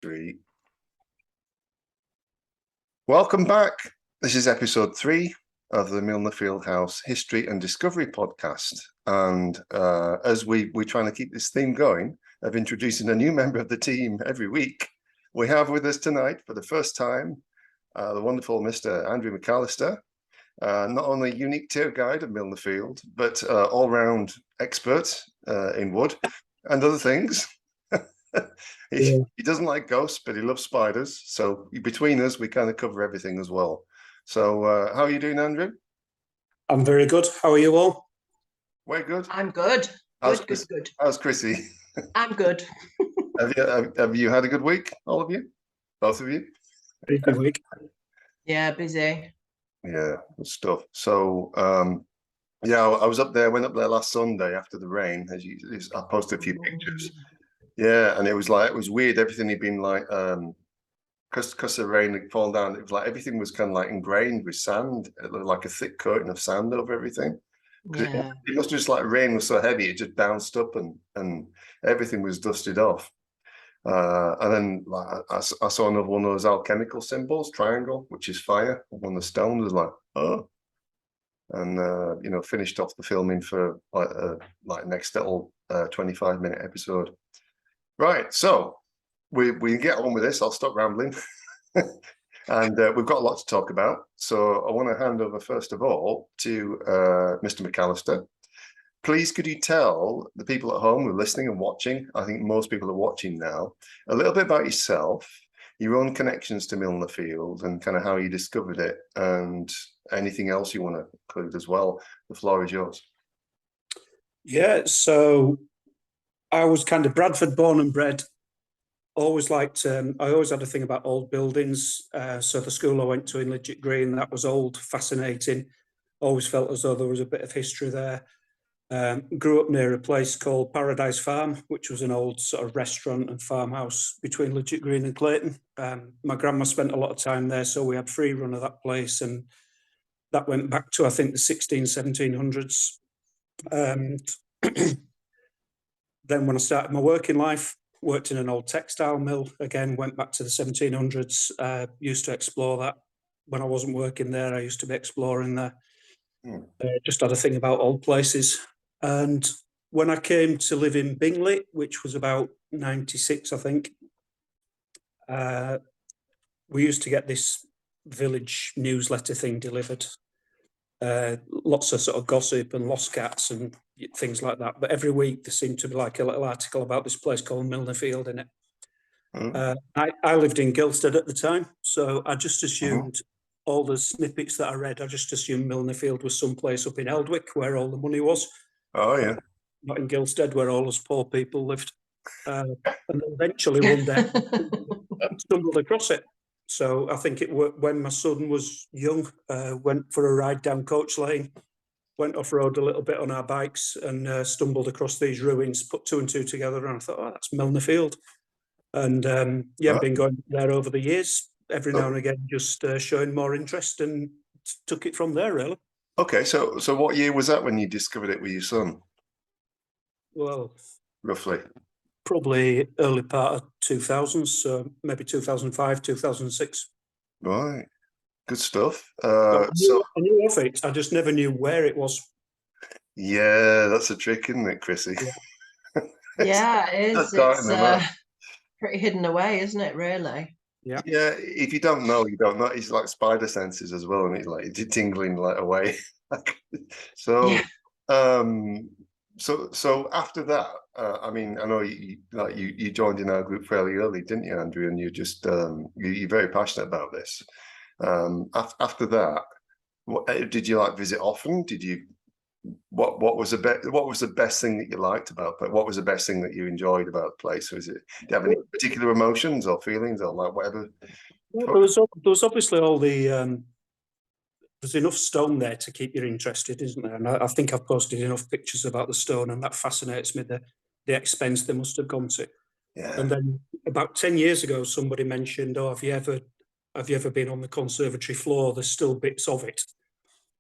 Street. Welcome back. This is episode 3 of the Milner Field House History and Discovery podcast. And as we're trying to keep this theme going of introducing a new member of the team every week, we have with us tonight for the first time the wonderful Mr. Andrew McAllister, not only unique tour guide of Milner Field, but all-round expert in wood and other things. He doesn't like ghosts, but he loves spiders. So between us, we kind of cover everything as well. So how are you doing, Andrew? I'm very good. How are you all? We're good. I'm good. Good. How's Chrissie? I'm good. Have you had a good week, all of you? Both of you? Very good week. Yeah, busy. Yeah, good stuff. So, yeah, I was up there, went up there last Sunday after the rain. I posted a few pictures. Yeah, and it was weird. Everything had been like, because the rain had fallen down, it was like everything was kind of like ingrained with sand, like a thick coating of sand over everything. Yeah. It must have just like rain was so heavy, it just bounced up and everything was dusted off. And then like I saw another one of those alchemical symbols, triangle, which is fire. On the stone was like, oh. And finished off the filming for like next little 25-minute episode. Right, so we can get on with this. I'll stop rambling. And we've got a lot to talk about. So I want to hand over, first of all, to Mr. McAllister. Please, could you tell the people at home who are listening and watching, I think most people are watching now, a little bit about yourself, your own connections to Milner Field and kind of how you discovered it, and anything else you want to include as well. The floor is yours. Yeah, so I was kind of Bradford born and bred. Always liked, I always had a thing about old buildings. So the school I went to in Lidget Green, that was old, fascinating. Always felt as though there was a bit of history there. Grew up near a place called Paradise Farm, which was an old sort of restaurant and farmhouse between Lidget Green and Clayton. My grandma spent a lot of time there, so we had free run of that place. And that went back to, I think, the 1700s. And then when I started my working life, worked in an old textile mill, again, went back to the 1700s, used to explore that. When I wasn't working there, I used to be exploring there. Just had a thing about old places. And when I came to live in Bingley, which was about 96, I think, we used to get this village newsletter thing delivered. Lots of sort of gossip and lost cats and things like that. But every week there seemed to be like a little article about this place called Milner Field in it. I lived in Gilstead at the time, so I just assumed all the snippets that I read, I just assumed Milner Field was someplace up in Eldwick where all the money was. Oh, yeah. Not in Gilstead where all us poor people lived. And then eventually one day I stumbled across it. So I think it worked when my son was young, went for a ride down Coach Lane, went off-road a little bit on our bikes and stumbled across these ruins, put 2 and 2 together, and I thought, oh, that's Milner Field. And I've been going there over the years, every now and again, just showing more interest, and took it from there, really. Okay, so what year was that when you discovered it with your son? Well, roughly. Probably early part of 2000s, so maybe 2005, 2006. Right, good stuff. I knew of it, I just never knew where it was. Yeah, that's a trick, isn't it, Chrissie? Yeah, it is. It's pretty hidden away, isn't it, really? Yeah. Yeah, if you don't know, you don't know. It's like spider senses as well, and it's like it's tingling like away. So, yeah. So after that, I mean, I know you joined in our group fairly early, didn't you, Andrew? And you just you're very passionate about this. After that, did you visit often? Did you? What was the best thing that you liked about it? What was the best thing that you enjoyed about the place? Was it? Do you have any particular emotions or feelings or like whatever? Well, there was obviously all the. There's enough stone there to keep you interested, isn't there? And I think I've posted enough pictures about the stone, and that fascinates me. The expense they must have gone to. Yeah. And then about 10 years ago, somebody mentioned, "Oh, have you ever been on the conservatory floor? There's still bits of it."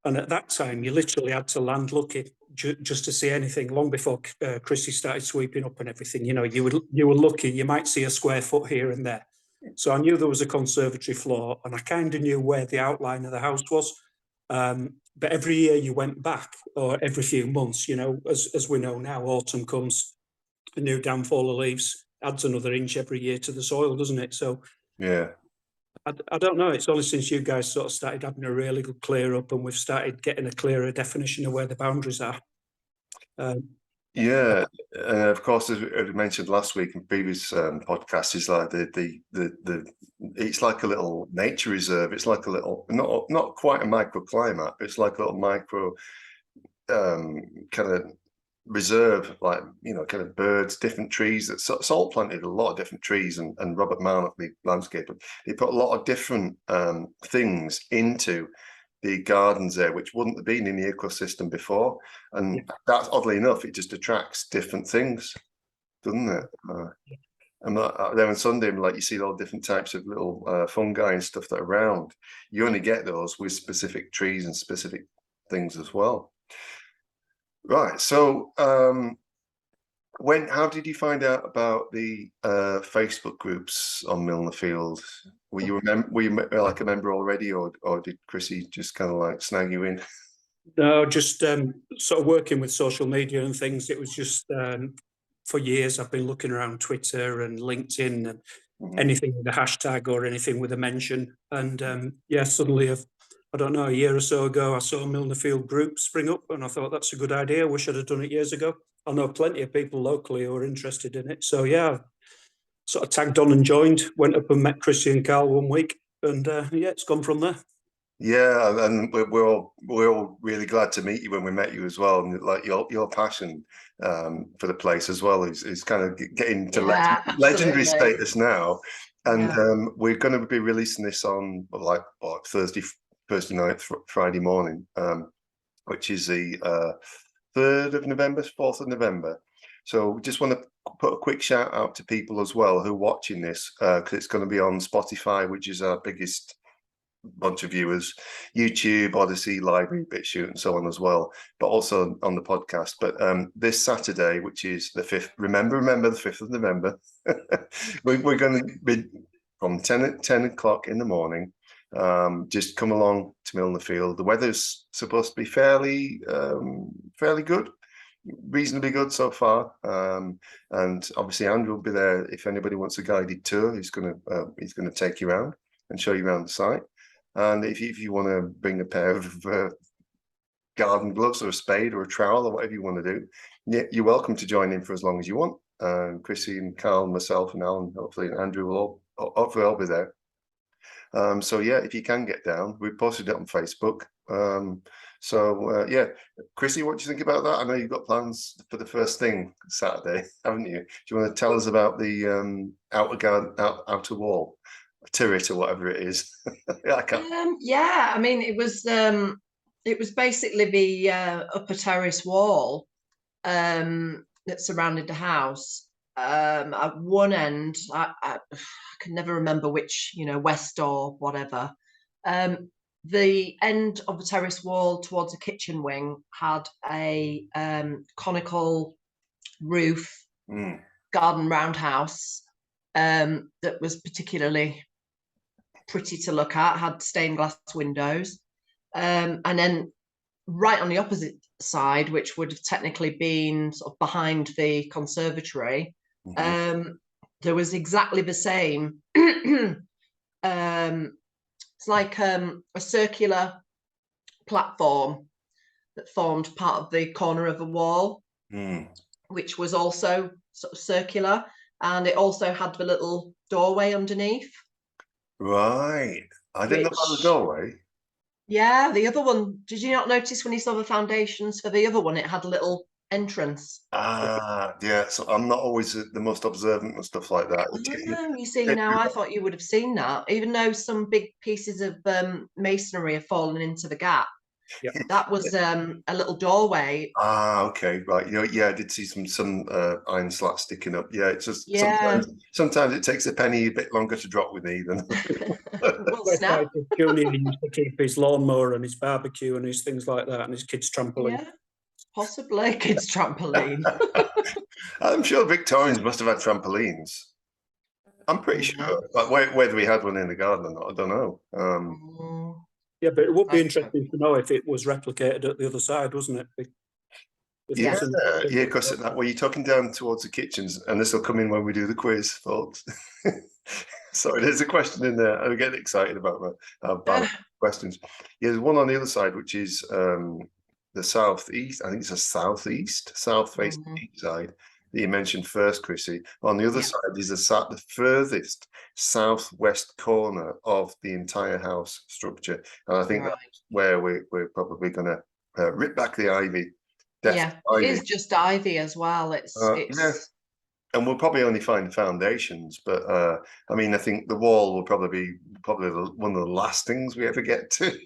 And at that time, you literally had to land lucky just to see anything. Long before Chrissie started sweeping up and everything, you know, you were lucky. You might see a square foot here and there. So I knew there was a conservatory floor, and I kind of knew where the outline of the house was. But every year you went back, or every few months, as we know now, autumn comes, a new downfall of leaves adds another inch every year to the soil, doesn't it? So Yeah. I don't know. It's only since you guys sort of started having a really good clear up, and we've started getting a clearer definition of where the boundaries are. Yeah, and of course, as we mentioned last week in previous podcasts, is like the it's like a little nature reserve. It's like a little not quite a microclimate, but it's like a little micro kind of reserve, like kind of birds, different trees. That Salt planted a lot of different trees, and Robert Marnock, the landscaper, he put a lot of different things into the gardens there, which wouldn't have been in the ecosystem before, and that's oddly enough, it just attracts different things, doesn't it? And then on Sunday, like you see all different types of little fungi and stuff that are around. You only get those with specific trees and specific things as well. Right. So, how did you find out about the Facebook groups on Milner Field? Were you like a member already, or did Chrissie just kind of like snag you in? No, just sort of working with social media and things. It was just for years I've been looking around Twitter and LinkedIn and anything with a hashtag or anything with a mention. And suddenly, I don't know, a year or so ago, I saw a Milner Field group spring up, and I thought that's a good idea. I wish I'd have done it years ago. I know plenty of people locally who are interested in it. So yeah, sort of tagged on and joined, went up and met Chrissie and Carl one week, and it's gone from there. Yeah, and we're all really glad to meet you when we met you as well, and like your passion for the place as well is kind of getting to legendary status now. And we're going to be releasing this on Thursday night, Friday morning, which is the 3rd of November, 4th of November. So we just want to put a quick shout out to people as well who are watching this, because it's going to be on Spotify, which is our biggest bunch of viewers, YouTube, Odyssey, Library, BitChute, and so on as well, but also on the podcast. But this Saturday, which is the 5th, remember the 5th of November, we're going to be from 10 o'clock in the morning. Just come along to Milner Field. The weather's supposed to be fairly good, reasonably good so far, and obviously Andrew will be there if anybody wants a guided tour. He's going to take you around and show you around the site. And if you want to bring a pair of garden gloves or a spade or a trowel or whatever you want to do, you're welcome to join in for as long as you want. Chrissie and Carl, myself and Alan, hopefully, and Andrew will all be there. So yeah, if you can get down, we posted it on Facebook. Chrissie, what do you think about that? I know you've got plans for the first thing Saturday, haven't you? Do you want to tell us about the outer wall, turret or whatever it is? I mean, it was basically the upper terrace wall that surrounded the house. At one end, I can never remember which, west or whatever. The end of the terrace wall towards the kitchen wing had a conical roof, garden roundhouse that was particularly pretty to look at, had stained glass windows. And then right on the opposite side, which would have technically been sort of behind the conservatory, there was exactly the same. It's like a circular platform that formed part of the corner of a wall, which was also sort of circular, and it also had the little doorway underneath. Right. I didn't know about the doorway. Yeah, the other one, did you not notice when you saw the foundations for the other one, it had a little entrance? Yeah, so I'm not always the most observant and stuff like that. You see, now I thought you would have seen that, even though some big pieces of masonry have fallen into the gap. Yeah. That was a little doorway. Okay, right. I did see some iron slats sticking up. Yeah, it's just sometimes it takes a penny a bit longer to drop with me than. Snap. Junior used to keep his lawnmower and his barbecue and his things like that, and his kids' trampoline. Yeah, possibly kids' trampoline. I'm sure Victorians must have had trampolines. I'm pretty sure. Like whether we had one in the garden or not, I don't know. Yeah, but it would be Okay. interesting to know if it was replicated at the other side, wasn't it? If Yeah, it's yeah, because that way you're talking down towards the kitchens, and this will come in when we do the quiz, folks. Sorry, there's a question in there. I'm getting excited about bad questions. Yeah, there's one on the other side, which is the southeast. I think it's a south facing east side that you mentioned first, Chrissie. On the other side is the furthest southwest corner of the entire house structure, and I think that's where we're probably going to rip back the ivy. Yeah, it is just ivy as well. It's yeah, and we'll probably only find the foundations, but I mean, I think the wall will probably be one of the last things we ever get to.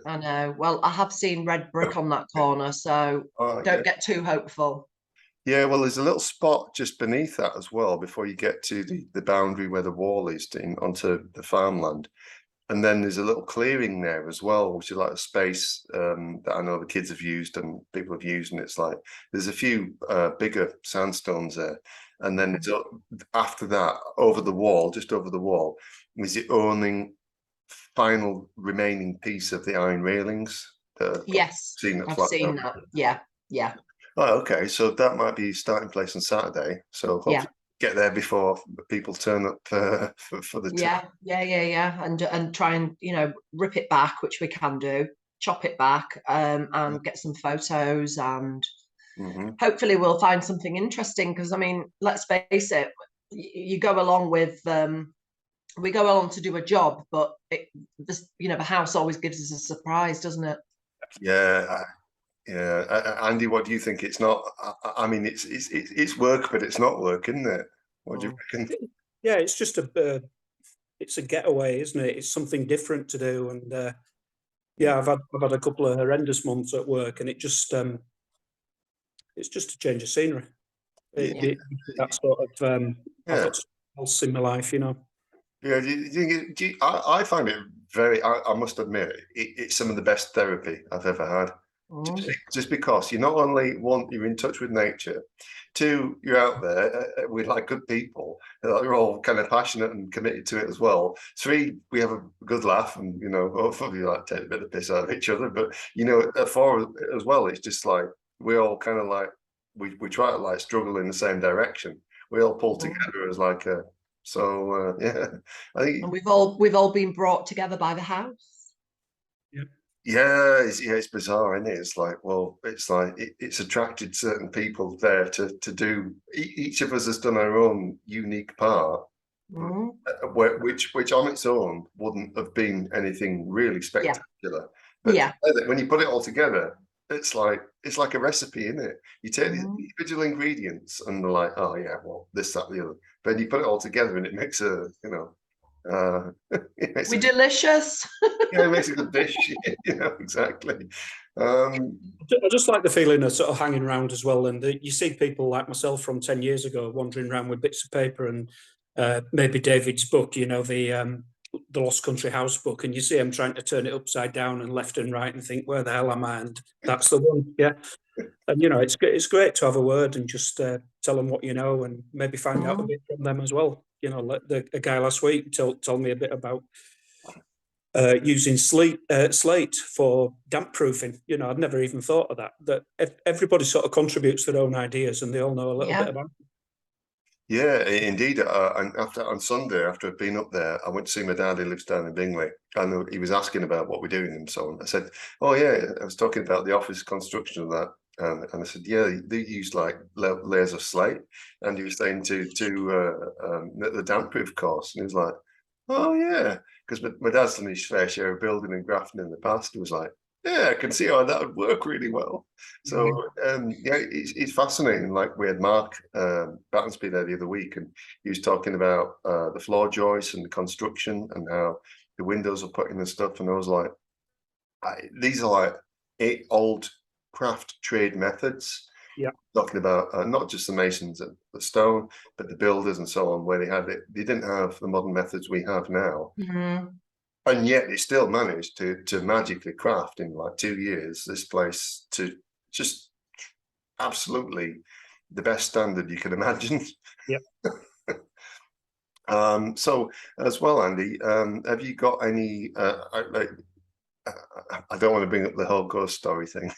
I know. Well, I have seen red brick on that corner, so don't get too hopeful. Yeah, well, there's a little spot just beneath that as well before you get to the boundary where the wall is onto the farmland. And then there's a little clearing there as well, which is like a space that I know the kids have used and people have used. And it's like there's a few bigger sandstones there. And then it's after that, just over the wall, is the only final remaining piece of the iron railings. Yes, I've seen that. Yeah, yeah. Oh, okay. So that might be starting place on Saturday. So hopefully get there before people turn up for the yeah, and try and rip it back, which we can do, chop it back, and get some photos, and hopefully we'll find something interesting. Because I mean, let's face it, you go along with we go along to do a job, but the house always gives us a surprise, doesn't it? Yeah. Yeah, Andy, what do you think? It's not. I mean, it's work, but it's not work, isn't it? What do you reckon? Yeah, it's just it's a getaway, isn't it? It's something different to do, and yeah, I've had a couple of horrendous months at work, and it's just a change of scenery. That sort of I've got something else in my life, Yeah, I find it very. I must admit, it's some of the best therapy I've ever had. Just because you're not only you're in touch with nature, two, you're out there with like good people that are all kind of passionate and committed to it as well. Three, we have a good laugh and hopefully like take a bit of piss out of each other. But four as well, it's just like we all kind of like we try to like struggle in the same direction. We all pull together as like a yeah. I think and we've all been brought together by the house. Yeah, it's bizarre, isn't it? It's like, well, it's like it's attracted certain people there to do. Each of us has done our own unique part, which on its own wouldn't have been anything really spectacular. But when you put it all together, it's like a recipe, isn't it? You take the individual ingredients and they're like, oh yeah, well, this, that, the other. But then you put it all together and it makes we're delicious. Yeah, it makes a good dish. Exactly. I just like the feeling of sort of hanging around as well, and you see people like myself from 10 years ago wandering around with bits of paper and maybe David's book, the Lost Country House book, and you see them trying to turn it upside down and left and right and think, where the hell am I? And that's the one. Yeah. And it's great to have a word and just tell them what you know and maybe find out a bit from them as well. Like a guy last week told me a bit about using slate for damp proofing. I'd never even thought of that. That everybody sort of contributes their own ideas and they all know a little bit about it. Yeah, indeed. And on Sunday, after I'd been up there, I went to see my dad who lives down in Bingley, and he was asking about what we're doing and so on. I said, "Oh yeah," I was talking about the office construction of that, and I said, "Yeah, they use like layers of slate," and he was saying to the damp proof course, and he was like, "Oh yeah," because my dad's done his fair share of building and grafting in the past. He was like, yeah, I can see how that would work really well. So it's fascinating. Like we had Mark Battersby there the other week, and he was talking about the floor joists and the construction and how the windows are put in and stuff. And I was like, these are like 8 old craft trade methods. Yeah, talking about not just the masons at the stone, but the builders and so on, where they didn't have the modern methods we have now. And yet they still managed to magically craft in like 2 years this place to just absolutely the best standard you can imagine. Yeah. So as well, Andy, have you got any? I don't want to bring up the whole ghost story thing,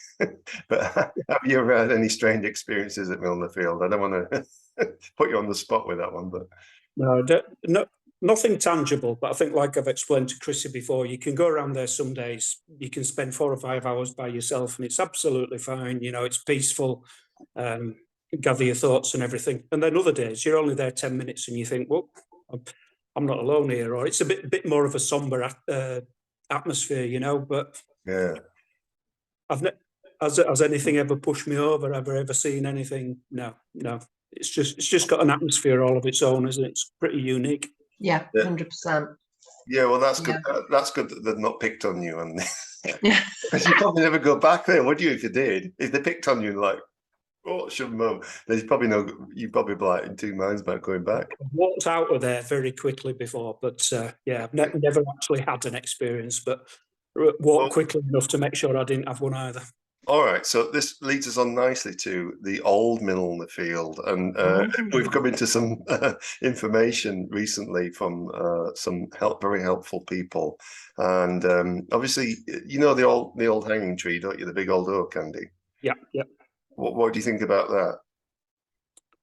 but have you ever had any strange experiences at Milner Field? I don't want to put you on the spot with that one, but No, nothing tangible. But I think, like I've explained to Chrissie before, you can go around there some days. You can spend 4 or 5 hours by yourself, and it's absolutely fine. You know, it's peaceful. Gather your thoughts and everything. And then other days, you're only there 10 minutes, and you think, well, I'm not alone here, or it's a bit more of a somber atmosphere, you know. But yeah. Has anything ever pushed me over? Have I ever seen anything? No. It's just got an atmosphere all of its own, isn't it? It's pretty unique. Yeah, 100%. Yeah, well, that's good. That's good that they've not picked on you, and because you probably never go back there, would you? If you did, if they picked on you, like, oh, shouldn't move. There's probably you'd probably be like in 2 minds about going back. I've walked out of there very quickly before, but yeah, I've never actually had an experience, but walked quickly enough to make sure I didn't have one either. All right, so this leads us on nicely to the old Milner Field, and we've come into some information recently from some very helpful people, and obviously, you know the old hanging tree, don't you? The big old oak, Andy. Yeah. What do you think about that?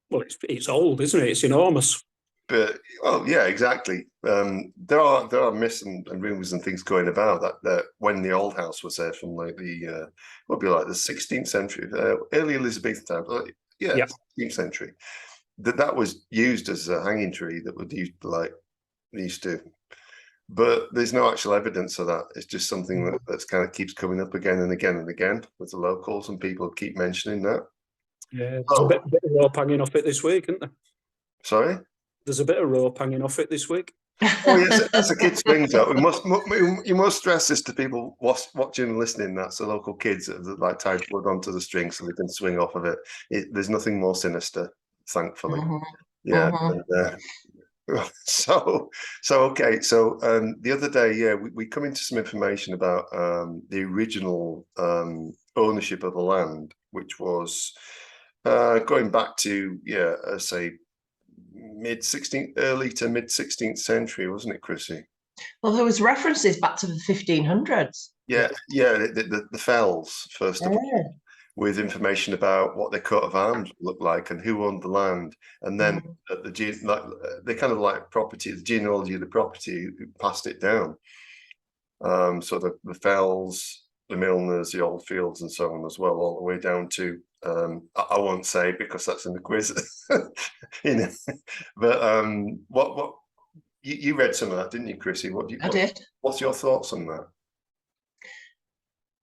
Well, it's old, isn't it? It's enormous. But yeah, exactly. There are myths and rumours and things going about that when the old house was there from like the what would be like the 16th century, early Elizabethan time, 16th century, that was used as a hanging tree that would used to. But there's no actual evidence of that. It's just something that's kind of keeps coming up again and again and again with the locals, and people keep mentioning that. Yeah, there's a bit of rope hanging off it this week, isn't there? Sorry? There's a bit of rope hanging off it this week. Oh yes, that's a kid's swing. So you must stress this to people watching and listening. That's the local kids that like tied wood onto the string so they can swing off of it. There's nothing more sinister, thankfully. Yeah. And, so okay. So the other day, we come into some information about the original ownership of the land, which was going back to say early to mid 16th century, wasn't it, Chrissie? Well, there was references back to the 1500s. Yeah, the fells first of all, with information about what their coat of arms looked like and who owned the land, and then the kind of like property, the genealogy of the property, who passed it down. So the fells, the Milners, the old fields, and so on as well, all the way down to I won't say because that's in the quiz, but what you read some of that, didn't you, Chrissie? I did. What's your thoughts on that?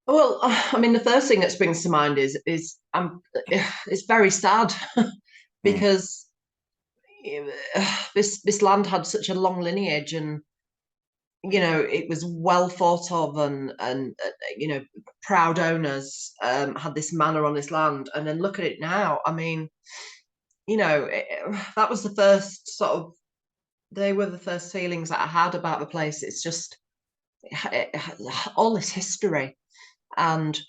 Well, I mean, the first thing that springs to mind is it's very sad because this land had such a long lineage, and you know, it was well thought of, and you know, proud owners had this manor on this land. And then look at it now. I mean, you know, that was the first they were the first feelings that I had about the place. It's just all this history, and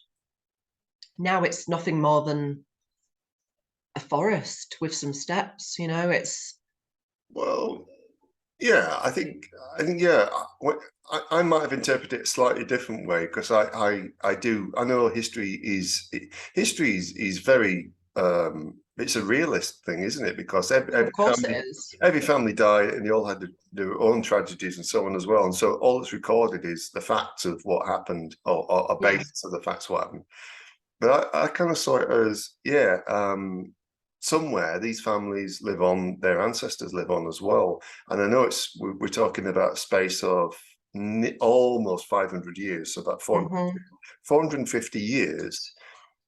now it's nothing more than a forest with some steps. You know, it's yeah, I think I might have interpreted it a slightly different way, because I know history is very it's a realist thing, isn't it? Because every family died, and they all had their own tragedies and so on as well. And so all that's recorded is the facts of what happened, or a basis of the facts of what happened. But I kind of saw it as somewhere these families live on, their ancestors live on as well. And I know we're talking about a space of almost 500 years, so about 450 years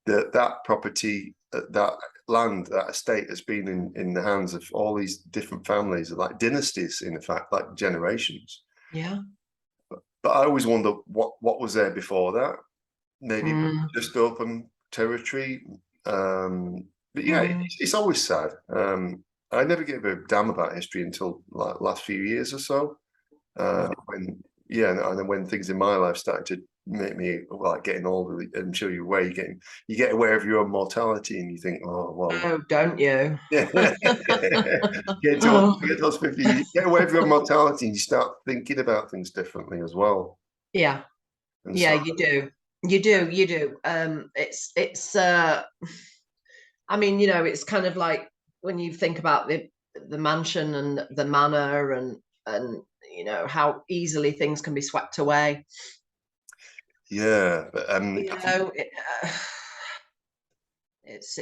that property, that land, that estate has been in the hands of all these different families, like dynasties, in fact, like generations. Yeah. But I always wonder what was there before that. Maybe just open territory. But yeah, it's always sad. I never gave a damn about history until like last few years or so. And then when things in my life started to make me like getting older and show you where you get aware of your own mortality, and you think, oh well, Oh, don't you? yeah. Get those 50, you get aware of your mortality, and you start thinking about things differently as well. Yeah, And yeah, so, you do. You do. It's I mean, it's kind of like when you think about the mansion and the manor and how easily things can be swept away. yeah, but It's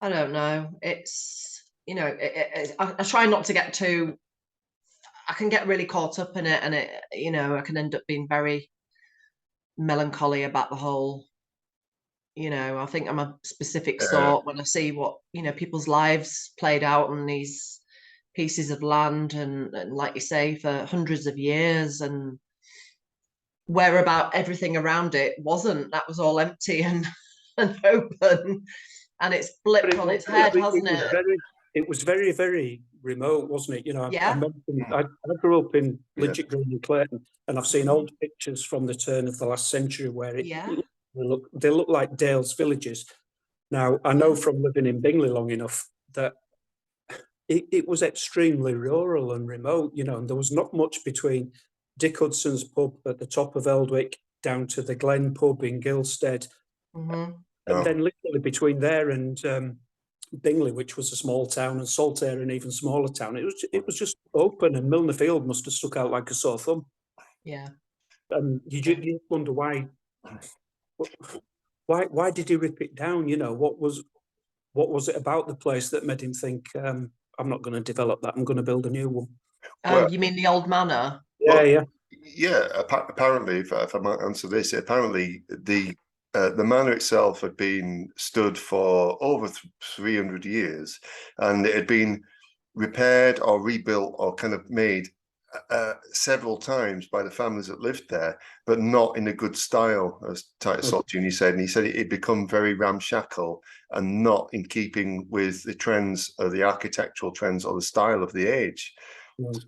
I don't know. It's I try not to get too. I can get really caught up in it, and I can end up being very melancholy about the whole. I think I'm a specific sort when I see what people's lives played out on these pieces of land, and like you say, for hundreds of years, and where about everything around it wasn't. That was all empty and open, and it's blipped on its head, hasn't it? It was very, very remote, wasn't it? Yeah. I grew up in Yeah. Lidget Green in Clayton, and I've seen old pictures from the turn of the last century where they look like Dale's villages. Now, I know from living in Bingley long enough that it was extremely rural and remote, and there was not much between Dick Hudson's pub at the top of Eldwick down to the Glen pub in Gilstead. Mm-hmm. And then literally between there and Bingley, which was a small town, and Saltaire, an even smaller town, it was just open, and Milner Field must have stuck out like a sore thumb. Yeah. And you wonder why did he rip it down? What was it about the place that made him think, I'm not going to develop that, I'm going to build a new one? Oh, you mean the old manor? Yeah. Apparently, if I might answer this, apparently the manor itself had been stood for over 300 years, and it had been repaired or rebuilt or kind of made several times by the families that lived there, but not in a good style, as Titus Salt Jr. said. And he said it'd become very ramshackle and not in keeping with the trends or the architectural trends or the style of the age.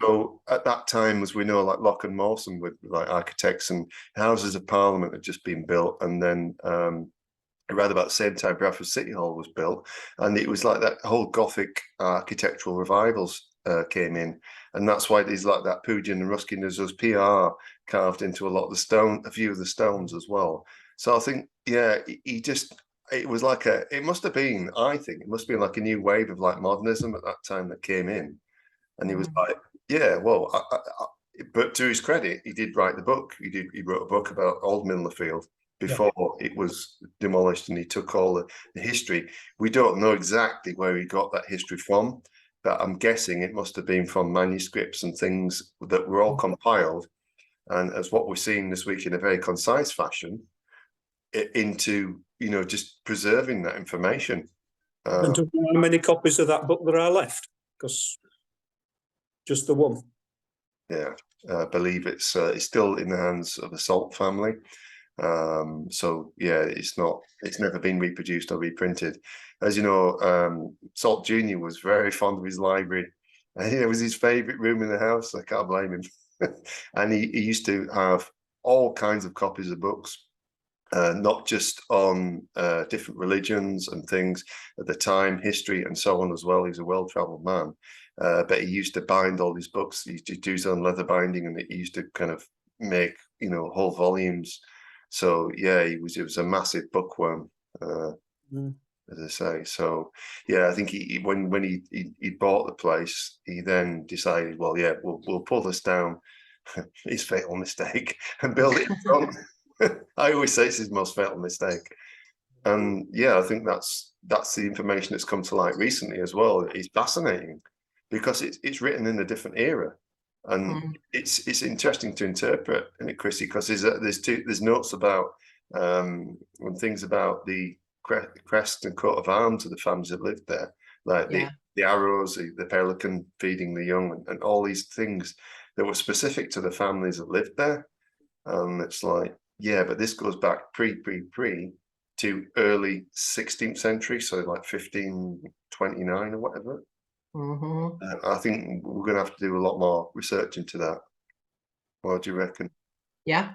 So at that time, as we know, like Locke and Mawson with like architects, and Houses of Parliament had just been built, and then around about the same time Bradford City Hall was built, and it was like that whole Gothic architectural revivals came in, and that's why there's like that Pugin and Ruskin, there's those PR carved into a lot of the stone, a few of the stones as well. So I think, it was like it must have been, I think it must have been like a new wave of like modernism at that time that came in. And he was like, yeah, well, but to his credit, he did write the book. He wrote a book about old Milner Field before it was demolished, and he took all the history. We don't know exactly where he got that history from, but I'm guessing it must have been from manuscripts and things that were all compiled. And as what we're seeing this week in a very concise fashion, into, just preserving that information. And do you know how many copies of that book there are left? Because just the one. Yeah, I believe it's still in the hands of the Salt family. So yeah, it's never been reproduced or reprinted. As you know, Salt Jr. was very fond of his library. It was his favorite room in the house. I can't blame him. And he used to have all kinds of copies of books, not just on different religions and things at the time, history and so on as well. He's a well-traveled man. But he used to bind all his books. He used to do his own leather binding, and he used to kind of make, whole volumes. So yeah, it was a massive bookworm, as I say. So yeah, I think when he bought the place, he then decided, well, yeah, we'll pull this down, his fatal mistake, and build it in front. I always say it's his most fatal mistake. And yeah, I think that's the information that's come to light recently as well. It's fascinating because it's written in a different era, and it's interesting to interpret in it, Chrissie, because there's notes about and things about the crest and coat of arms of the families that lived there, like the arrows, the pelican feeding the young, and all these things that were specific to the families that lived there. And it's like, yeah, but this goes back pre to early 16th century, so like 1529 or whatever. I think we're going to have to do a lot more research into that. What do you reckon? Yeah,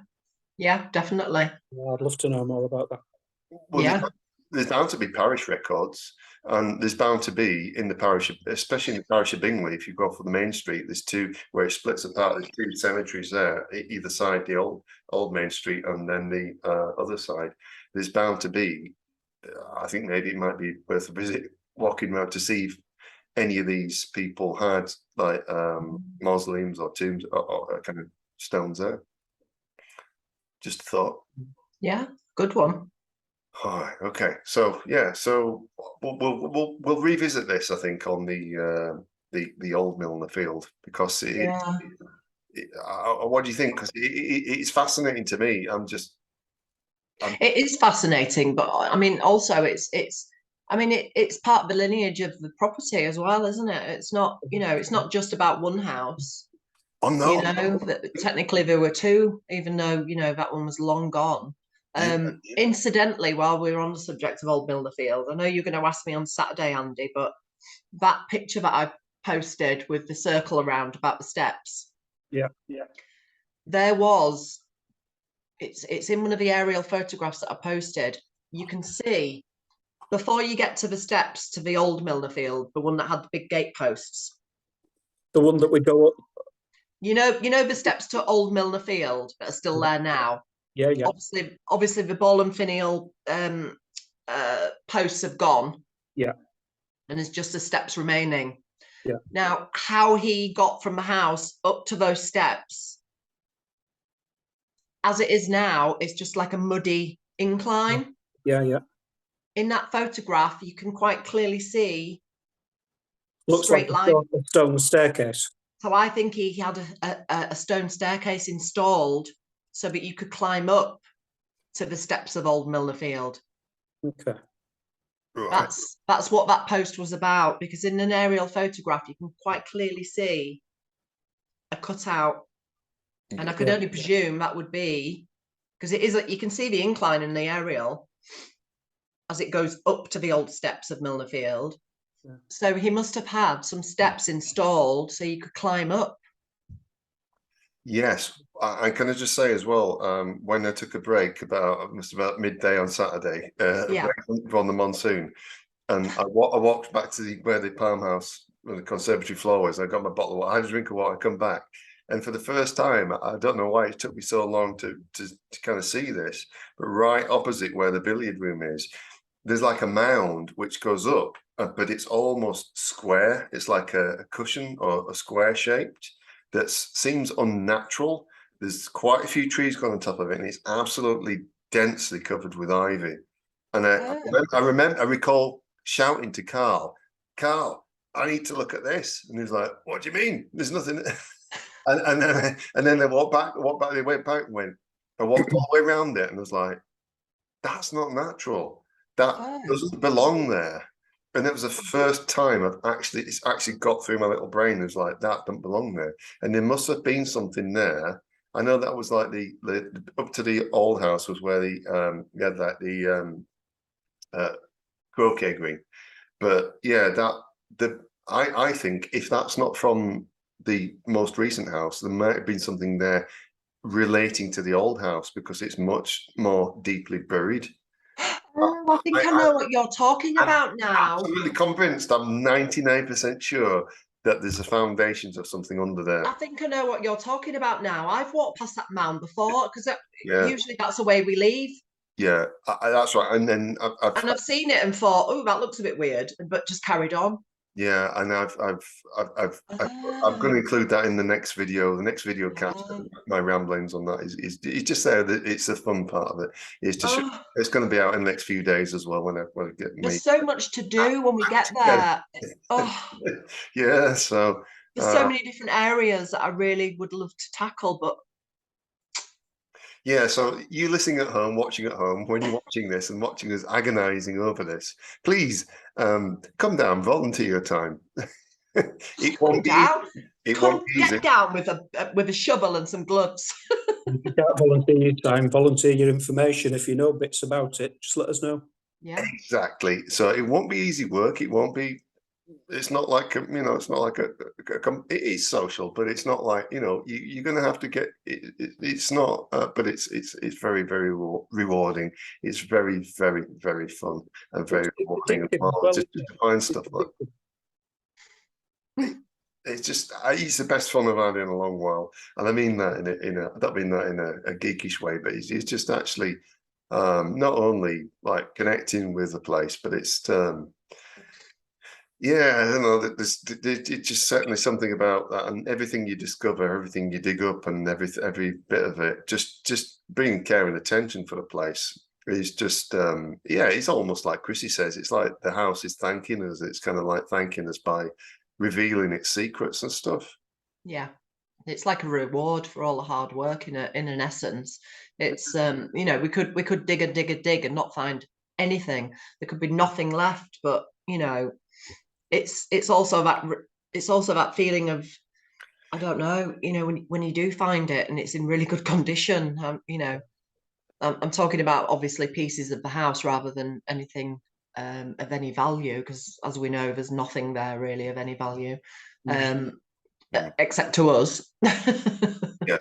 yeah, definitely. Yeah, I'd love to know more about that. Well, Yeah. there's bound to be parish records, and there's bound to be in the parish, especially in the parish of Bingley. If you go for the main street, there's two where it splits apart. There's two cemeteries there, either side, the old main street, and then the other side. There's bound to be. I think maybe it might be worth a visit, walking around to see if any of these people had like mausoleums or tombs or kind of stones there. Just a thought. Yeah, good one. All right. Okay. So yeah. So we'll revisit this. I think on the old Milner Field, because what do you think? Because it's fascinating to me. It is fascinating, but I mean, also it's part of the lineage of the property as well, isn't it? It's not, it's not just about one house. Oh no. Technically there were two, even though that one was long gone. Incidentally, while we're on the subject of old Milner Field, I know you're going to ask me on Saturday, Andy, but that picture that I posted with the circle around about the steps. Yeah. There was, it's in one of the aerial photographs that I posted. You can see before you get to the steps to the old Milner Field, the one that had the big gate posts. The one that we go up. You know the steps to old Milner Field that are still there now. Yeah. Obviously the ball and finial posts have gone. Yeah. And there's just the steps remaining. Yeah. Now, how he got from the house up to those steps, as it is now, it's just like a muddy incline. Yeah. In that photograph, you can quite clearly see looks straight like line. a stone staircase. So I think he had a stone staircase installed so that you could climb up to the steps of old Milner Field. Okay. Right. That's what that post was about, because in an aerial photograph you can quite clearly see a cutout, and I could only presume that would be because it is, you can see the incline in the aerial as it goes up to the old steps of Milner Field. Yeah. So he must have had some steps installed so you could climb up. Yes, I can I just say as well, when I took a break about midday on Saturday, on the monsoon, and I walked back to where the farmhouse, where the conservatory floor was. I got my bottle of water, I had a drink of water, I come back, and for the first time, I don't know why it took me so long to kind of see this, but right opposite where the billiard room is, there's like a mound which goes up, but it's almost square. It's like a cushion or a square shaped. That seems unnatural. There's quite a few trees gone on top of it, and it's absolutely densely covered with ivy. And I recall shouting to Carl, I need to look at this. And he was like, what do you mean? There's nothing. and then they walked back, they went back and went, I walked all the way around it, and I was like, that's not natural. That doesn't belong there. And it was the first time it's actually got through my little brain. It was like, that don't belong there. And there must have been something there. I know that was like the up to the old house was where the you had like the croquet green. But yeah, I think if that's not from the most recent house, there might have been something there relating to the old house, because it's much more deeply buried. I think I know what you're talking about now. I'm absolutely convinced. I'm 99% sure that there's the foundations of something under there. I think I know what you're talking about now. I've walked past that mound before, because usually that's the way we leave. Yeah, that's right. And then I've seen it and thought, oh, that looks a bit weird, but just carried on. Yeah, and I'm going to include that in the next video. The next video capture my ramblings on that is just there that it's the fun part of it. It's just it's going to be out in the next few days as well when I get There's so much to do when we get there. Yeah, so there's so many different areas that I really would love to tackle, but yeah, so you listening at home, watching at home, when you're watching this and watching us agonizing over this, please come down, volunteer your time. It won't be easy. Get down with a shovel and some gloves. If you can't volunteer your time, volunteer your information. If you know bits about it, just let us know. Yeah, exactly. So it won't be easy work. It won't be it's not like it's not like it is social, but it's not like you're going to have to get it's not, but it's very very rewarding. It's very very very fun and very rewarding as well. Just to find stuff like it's just it's the best fun I've had in a long while, and I mean that I don't mean that in a geekish way, but it's just actually not only like connecting with the place, but it's yeah, I don't know. There's just certainly something about that, and everything you discover, everything you dig up, and every bit of it, just bringing care and attention for the place is just yeah. It's almost like Chrissie says. It's like the house is thanking us. It's kind of like thanking us by revealing its secrets and stuff. Yeah, it's like a reward for all the hard work. In an essence, it's we could dig and not find anything. There could be nothing left, but it's also that feeling of, I don't know, when you do find it and it's in really good condition. I'm talking about obviously pieces of the house rather than anything of any value, because as we know, there's nothing there really of any value, except to us. Yeah.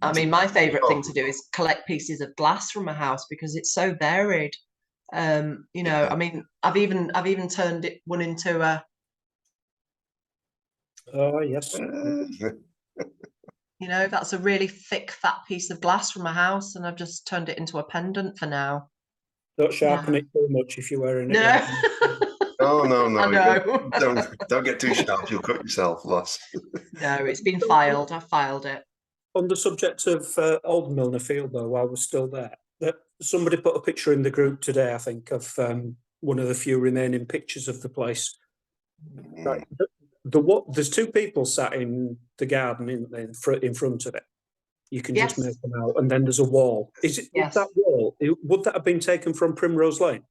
I mean, my favorite thing to do is collect pieces of glass from a house because it's so varied. I mean, I've even turned one into a. Oh yes. That's a really thick, fat piece of glass from a house, and I've just turned it into a pendant for now. Don't sharpen it too much if you're wearing it. No. No. I know. Don't get too sharp. You'll cut yourself, lass. No, it's been filed. I filed it. On the subject of old Milner Field, though, while we're still there, somebody put a picture in the group today, I think, of one of the few remaining pictures of the place. Right. There's two people sat in the garden in front of it. You can just make them out, and then there's a wall. Is that wall? Would that have been taken from Primrose Lane?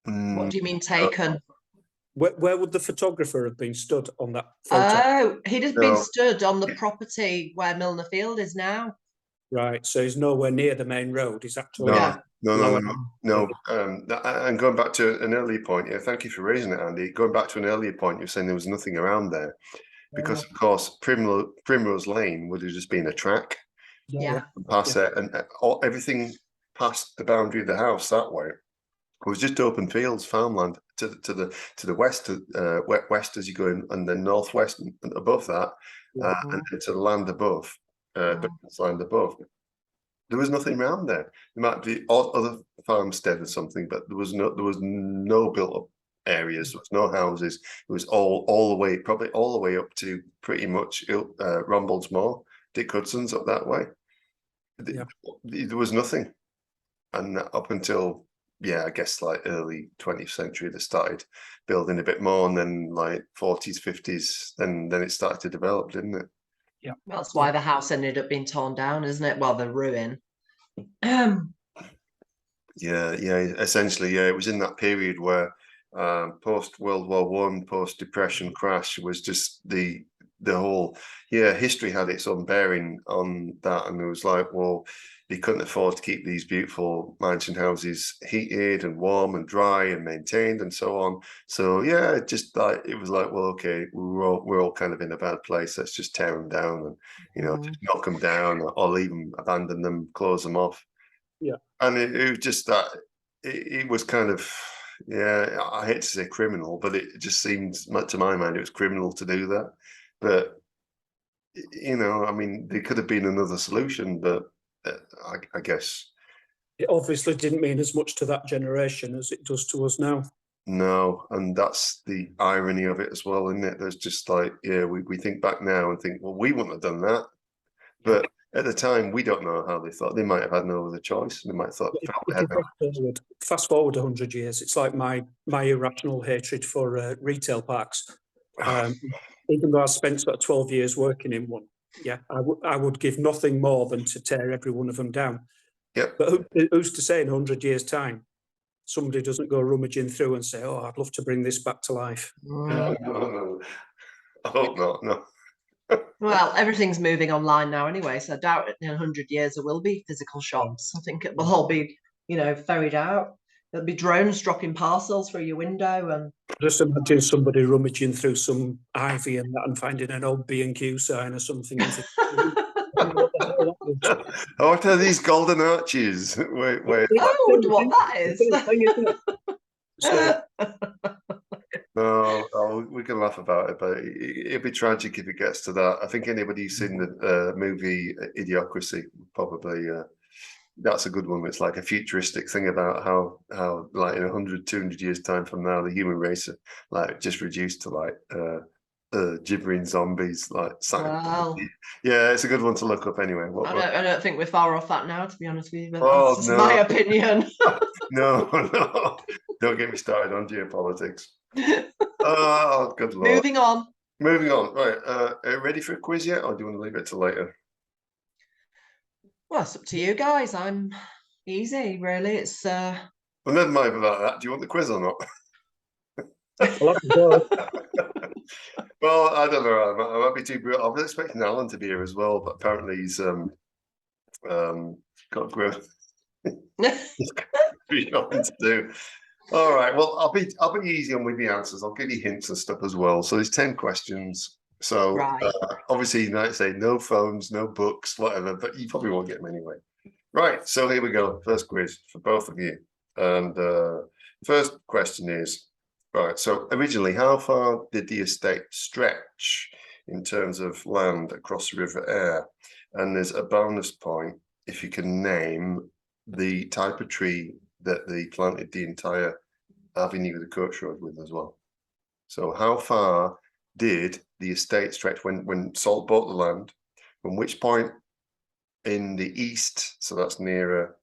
What do you mean taken? Where would the photographer have been stood on that photo? Oh, he'd have been stood on the property where Milner Field is now. Right, so he's nowhere near the main road. He's actually no. And going back to an earlier point, yeah, thank you for raising it, Andy. Going back to an earlier point, you're saying there was nothing around there, because of course Primrose Lane would have just been a track. Yeah. Past it, and everything past the boundary of the house that way was just open fields, farmland to the west, west as you go in, and then northwest and above that, and then to the land above, land above. There was nothing around there. There might be other farmstead or something, but there was no built up areas. There was no houses. It was all the way, probably all the way up to pretty much Rumbold's Moor, Dick Hudson's up that way. There was nothing, and up until I guess like early 20th century, they started building a bit more, and then like 40s, 50s, then it started to develop, didn't it? Yeah, that's why the house ended up being torn down, isn't it? Well, the ruin. Essentially, it was in that period where post World War One, post Depression crash, was just the whole history had its own bearing on that, and it was like, well, you couldn't afford to keep these beautiful mansion houses heated and warm and dry and maintained and so on. So just like it was like, well, okay, we're all kind of in a bad place. Let's just tear them down and just knock them down, or leave them, abandon them, close them off. Yeah, and it was just that it was kind of I hate to say criminal, but it just seems, to my mind, it was criminal to do that. But I mean, there could have been another solution, but I guess it obviously didn't mean as much to that generation as it does to us now. No, and that's the irony of it as well, isn't it? There's just like, we think back now and think, well, we wouldn't have done that, but at the time, we don't know how they thought. They might have had no other choice. They might have thought. Fast forward 100 years, it's like my irrational hatred for retail parks. Even though I spent sort of 12 years working in one, I would give nothing more than to tear every one of them down. Yeah. But who's to say in 100 years' time somebody doesn't go rummaging through and say, "Oh, I'd love to bring this back to life." No. I hope not. No. Well, everything's moving online now anyway, so I doubt in 100 years there will be physical shops. I think it will all be, ferried out. there'll be drones dropping parcels through your window, and Just imagine somebody rummaging through some ivy and that and finding an old B&Q sign or something. And thinking, what the hell that is? What are these golden arches? Wait. I wonder what that is. So, No, we can laugh about it, but it'd be tragic if it gets to that. I think anybody who's seen the movie Idiocracy probably that's a good one. It's like a futuristic thing about how like in 100, 200 years time from now, the human race are like just reduced to like gibbering zombies. Like Wow. Yeah, it's a good one to look up anyway. I don't think we're far off that now, to be honest with you. But Oh, that's just no. my opinion. No, don't get me started on geopolitics. Oh, good lord. Moving on. Right, are you ready for a quiz yet, or do you want to leave it till later? Well, it's up to you guys. I'm easy, really. It's Well, never mind about that. Do you want the quiz or not? Well, I don't know. I might be too brutal. I was expecting Alan to be here as well, but apparently he's got growth. He's got nothing to do. All right. Well, I'll be easy on with the answers. I'll give you hints and stuff as well. So there's 10 questions. So Right. Obviously you might say no phones, no books, whatever, but you probably won't get them anyway. Right. So here we go. First quiz for both of you. And first question is, right, so originally, how far did the estate stretch in terms of land across the River Aire? And there's a bonus point if you can name the type of tree that they planted the entire avenue of the coach road with as well. So how far did the estate stretch when Salt bought the land? From which point in the east, so that's nearer,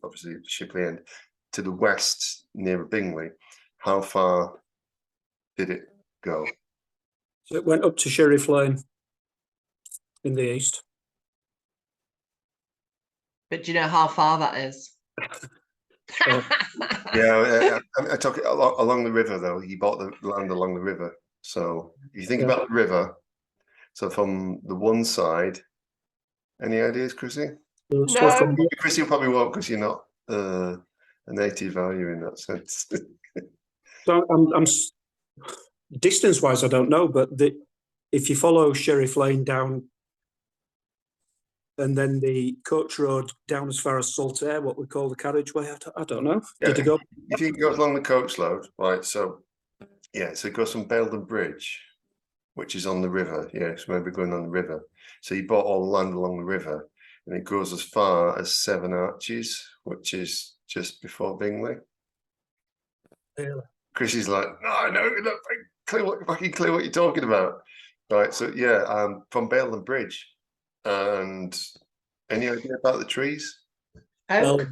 obviously Shipley End, to the west nearer Bingley, how far did it go? So it went up to Sheriff Lane in the east. But do you know how far that is? Yeah, I took it along the river though. He bought the land along the river. So if you think about the river, so from the one side, any ideas, Chrissie? No. Chrissie probably won't because you're not a native, are you, in that sense? So I'm distance-wise, I don't know, but if you follow Sheriff Lane down and then the coach road down as far as Saltaire, what we call the carriageway, I don't know. Yeah, Did it go? if you go along the coach road, right? So yeah, so it goes from Baildon Bridge, which is on the river. Yeah, so maybe going on the river. So you bought all the land along the river, and it goes as far as Seven Arches, which is just before Bingley. Yeah. Chrissy's like, no, I know, clear what you're talking about. Right, so yeah, from Baildon Bridge. And any idea about the trees? Oak.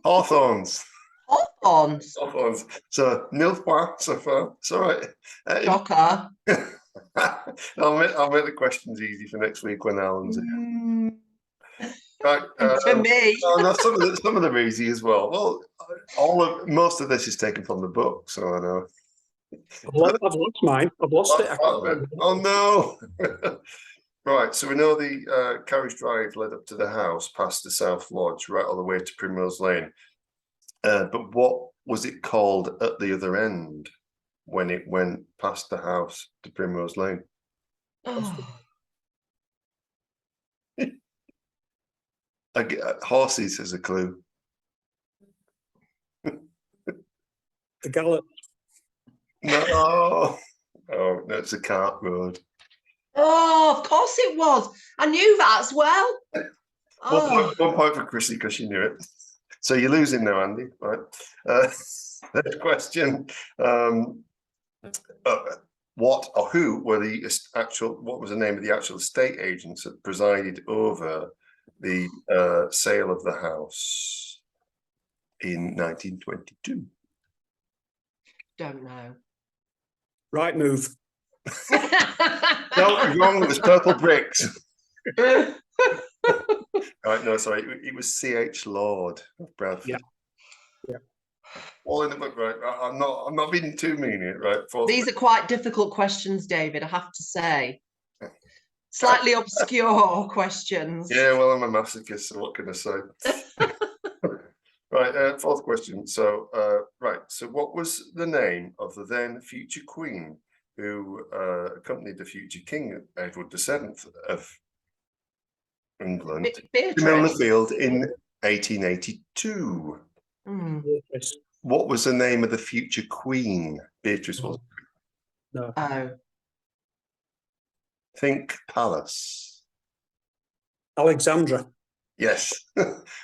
Hawthorns. Hawthorns. Hawthorns. So nil point so far. It's all right. Shocker. I'll make the questions easy for next week when Alan's here. Right, For me. no, some of them are easy as well. Well, most of this is taken from the book, so I know. I've lost mine. I've lost it. Oh no! Right, so we know the carriage drive led up to the house, past the South Lodge, right all the way to Primrose Lane. But what was it called at the other end when it went past the house to Primrose Lane? Oh. Horses as a clue. The Gallop. No, oh, that's a cart road. Oh, of course it was. I knew that as well. Oh. One point for Chrissie because she knew it. So you're losing now, Andy. Right. Next question. What or who were the actual? What was the name of the actual estate agents that presided over the sale of the house in 1922? Don't know. Right move. No, wrong. It was Purple Bricks. Right, no, sorry. It was C.H. Lord of Bradford. Yeah. All in the book, right? I'm not being too mean here, right? These are quite difficult questions, David, I have to say. Slightly obscure questions. Yeah, well, I'm a masochist, so what can I say? Right, fourth question. So, right. So, what was the name of the then future queen who accompanied the future king Edward VII of England to Milner Beatrice. Field in 1882? Mm. Beatrice. What was the name of the future queen? Beatrice was. No. Oh, Think palace. Alexandra. Yes.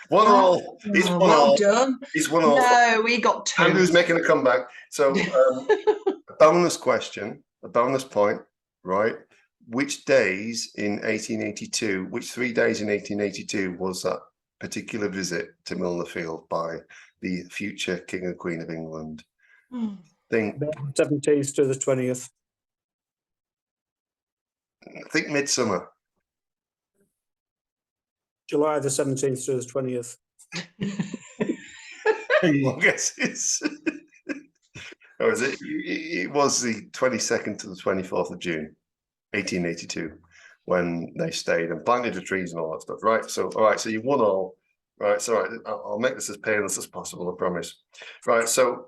One all. It's one well all. done. It's one all. No, we got two. Andrew's making a comeback. So, a bonus question, a bonus point, right? Which days in 1882, which 3 days in 1882 was that particular visit to Milner Field by the future King and Queen of England? Think 17th to the 20th. midsummer. July the 17th to the 20th. Well, guess it's. Or is it? It was the 22nd to the 24th of June, 1882, when they stayed and planted the trees and all that stuff. Right. So, all right. So you won all. Right. So, all right, I'll make this as painless as possible. I promise. Right. So,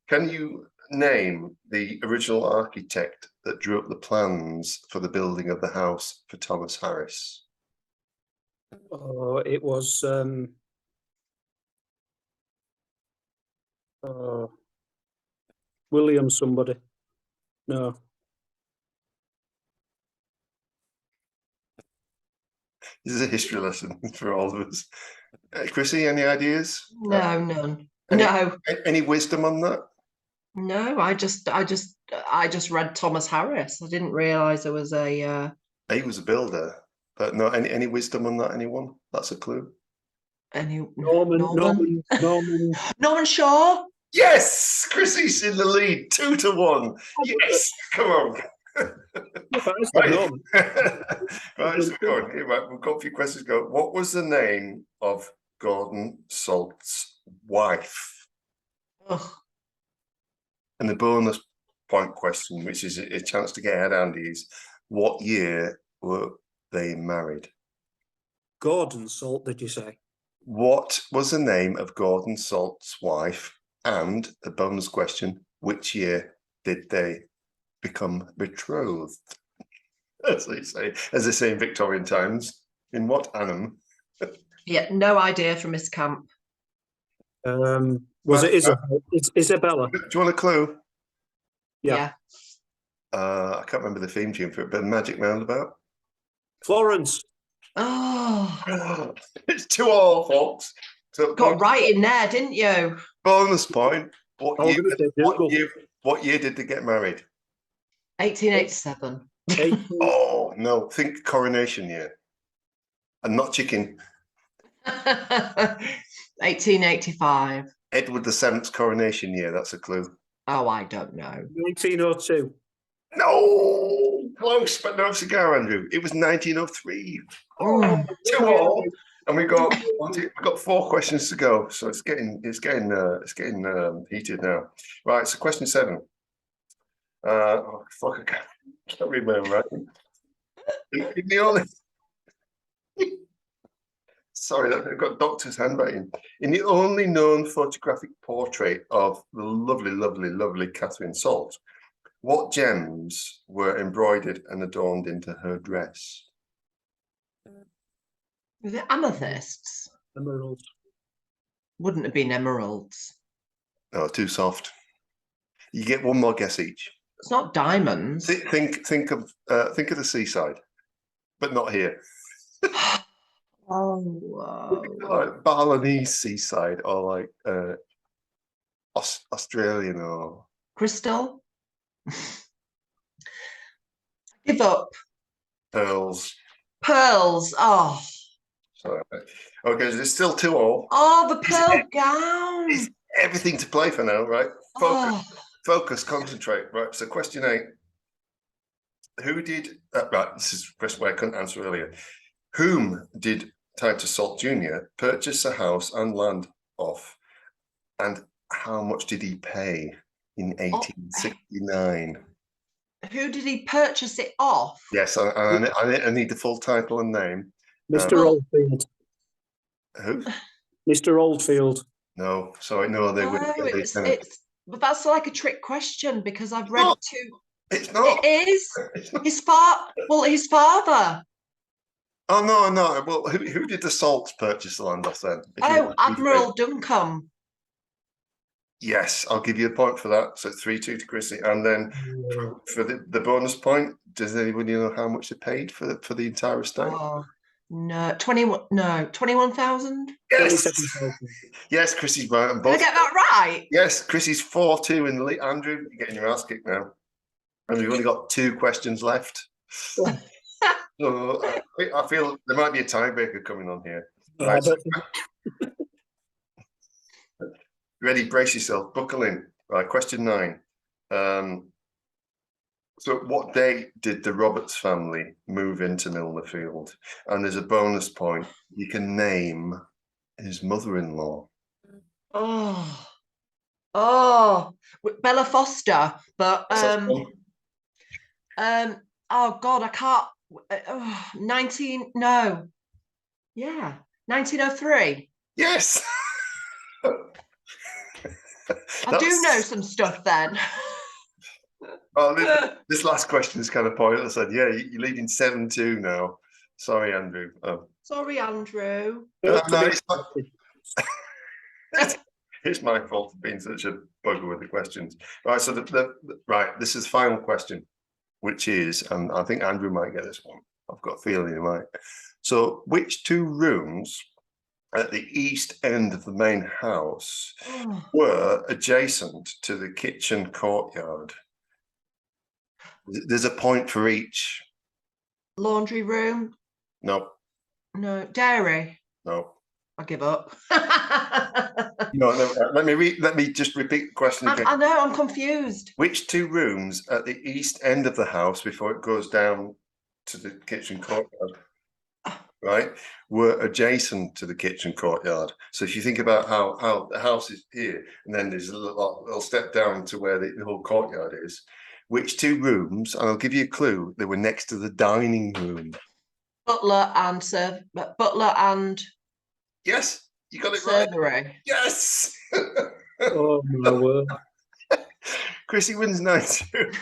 can you name the original architect that drew up the plans for the building of the house for Thomas Harris? Oh, it was William somebody. No. This is a history lesson for all of us. Chrissie, any ideas? No, none. Any- No, Any wisdom on that? no. I just read Thomas Harris. I didn't realise there was a. He was a builder, but no. Any wisdom on that? Anyone? That's a clue. Any Norman Norman Shaw. Yes, Chrissie's in the lead, 2-1. Yes, come on. Right. Norman. Right, so go on. Here, right, we've got a few questions. Go. What was the name of Gordon Salt's wife? Ugh. And the bonus point question, which is a chance to get ahead, Andy, is what year were they married? Gordon Salt, did you say? What was the name of Gordon Salt's wife? And the bonus question, which year did they become betrothed? As they say in Victorian times. In what annum? Yeah, no idea from Miss Camp. Was it Isabella? It's Isabella. Do you want a clue? Yeah. I can't remember the theme tune for it, but Magic Roundabout. Florence. Oh, It's 2-2, folks. So got right in there, didn't you? bonus point. What I was year, gonna say Google. what year did they get married? 1887. Oh no, think coronation year. And not chicken. 1885. Edward VII's coronation year, that's a clue. Oh, I don't know. 1902. No, close, but no cigar, Andrew. It was 1903. Oh, 2-2. And we got 4 questions to go, so it's getting heated now. Right, so question 7. Oh fuck, I can't read my own writing. In the only, sorry, I've got doctor's handwriting. In the only known photographic portrait of the lovely, lovely, lovely Catherine Salt, what gems were embroidered and adorned into her dress? was it amethysts? Emeralds. Wouldn't have been emeralds. No, too soft. You get one more guess each. It's not diamonds. Think of the seaside, but not here. Oh, Like Balinese seaside, or like Australian, or crystal. Give up. pearls. Pearls. Oh, So, okay, so it's still 2-2. oh, the pearl gown. It's everything to play for now, right? Oh, Focus, concentrate. Right, so question 8. Who did, right, this is a question I couldn't answer earlier. Whom did Titus Salt Jr. purchase a house and land off? And how much did he pay in 1869? who did he purchase it off? Yes, I need the full title and name. Mr. Oldfield. Who? Mr. Oldfield. No, sorry, no, they No, wouldn't. but that's like a trick question because I've read not. two. It's not. It is It's not. his father. Oh no, no. Well, who did the Salts purchase the land off then? Oh, Admiral Duncombe. Yes, I'll give you a point for that. So 3-2 to Chrissie. And then for the bonus point, does anybody know how much they paid for the entire estate? Oh no, 21,000. Yes, 27,000. yes, Chrissie's right. And Did I both. get that right? Yes, Chrissie's 4-2 in the lead. Andrew, you're getting your ass kicked now. And we've only got 2 questions left. So I feel there might be a tiebreaker coming on here. Right, so, ready, brace yourself, buckle in. Right, question 9. So what date did the Roberts family move into Milner Field? And there's a bonus point. You can name his mother-in-law. Oh, Bella Foster, but oh God, I can't. 1903. Yes. I do know some stuff then. Oh, this last question is kind of pointless. I said, yeah, you're leading 7-2 now. Sorry, Andrew. Sorry, Andrew. No, it's my fault for being such a bugger with the questions. Right, so right, this is the final question, which is, and I think Andrew might get this one. I've got a feeling he might. So, which 2 rooms at the east end of the main house were adjacent to the kitchen courtyard? There's a point for each. Laundry room. No. No. Dairy. No. I give up. No. Let me just repeat the question again. I know. I'm confused. Which 2 rooms at the east end of the house before it goes down to the kitchen courtyard, right, were adjacent to the kitchen courtyard? So if you think about how the house is here, and then there's a little step down to where the whole courtyard is. Which 2 rooms, and I'll give you a clue, they were next to the dining room. Butler and Yes, you got it servery. right. Yes. Oh my word. Chrissie wins 9-2.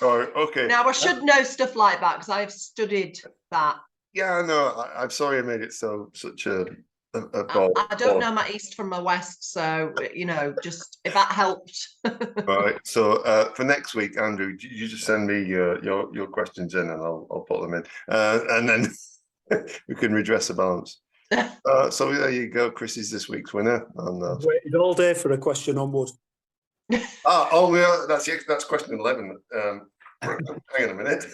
Oh, okay. Now I should know stuff like that because I've studied that. Yeah, no, I'm sorry I made it such a ball. I don't know my east from my west, so just if that helped. Right. So for next week, Andrew, you just send me your questions in, and I'll put them in, and then we can redress the balance. So there you go. Chrissie's this week's winner. And waited all day for a question on wood. Yeah, that's question 11. Hang on a minute.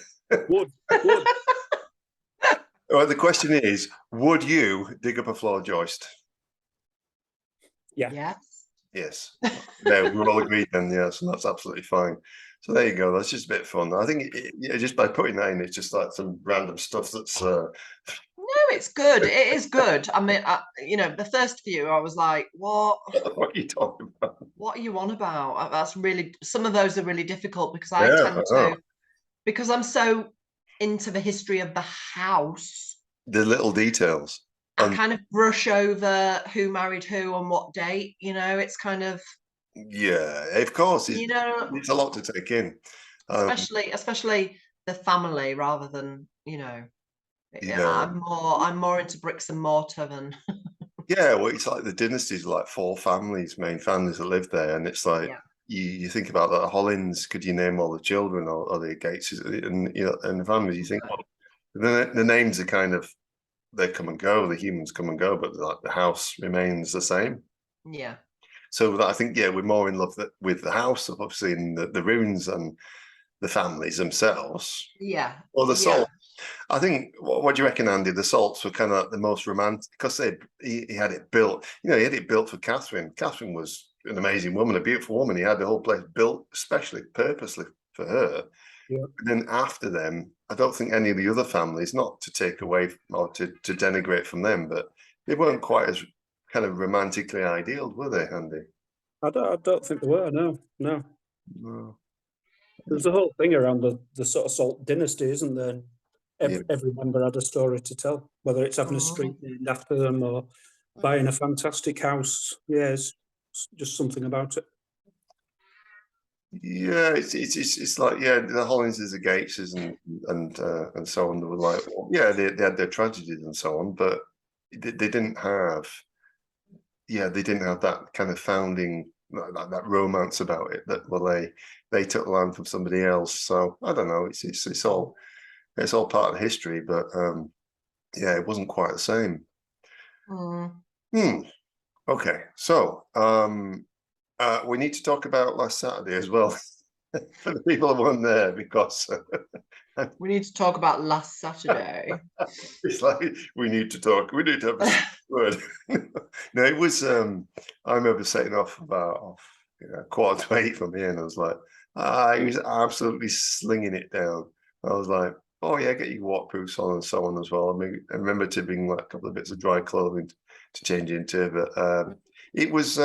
Wood. Well, the question is, would you dig up a floor joist? Yeah. Yes. Yes. No, we're all agreed then, yes, and that's absolutely fine. So there you go. That's just a bit of fun. I think just by putting that in, it's just like some random stuff that's No, it's good. It is good. I mean, the first few, I was like, what? What are you talking about? What are you on about? That's really, some of those are really difficult because because I'm so into the history of the house. The little details. I kind of brush over who married who on what date, it's kind of. Yeah, of course. It's a lot to take in. Especially the family rather than, I'm more into bricks and mortar than. Yeah, well, it's like the dynasties, like 4 main families that live there, and it's like you think about that Hollins. Could you name all the children or the Gates and the families? You think the names are kind of they come and go, the humans come and go, but like the house remains the same. Yeah. So I think we're more in love with the house, obviously, in the ruins and the families themselves. Yeah. Or the Salts. I think. What do you reckon, Andy? The Salts were kind of the most romantic because he had it built. He had it built for Catherine. Catherine was an amazing woman, a beautiful woman. He had the whole place built, purposely for her. Yeah. And then after them, I don't think any of the other families, not to take away or to denigrate from them, but they weren't quite as kind of romantically ideal, were they, Andy? I don't think they were. No. There's a whole thing around the sort of Salt dynasty, isn't there? Every member had a story to tell, whether it's having a street named after them or buying a fantastic house. Yes, just something about it. Yeah, it's like, yeah, the Hollinses, the Gateses, and so on. They were like, well, yeah, they had their tragedies and so on, but they didn't have, yeah, they didn't have that kind of founding, that romance about it. That, well, they took land from somebody else. So I don't know. It's all part of history, but yeah, it wasn't quite the same. Okay, so we need to talk about last Saturday as well for the people who weren't there, because We need to talk about last Saturday. it's like we need to have a word. No, it was I remember setting off about 7:45 from here, and I was like, he was absolutely slinging it down. I was like, oh yeah, get your waterproofs on and so on as well. I mean, I remember to bring like a couple of bits of dry clothing to change into, but it was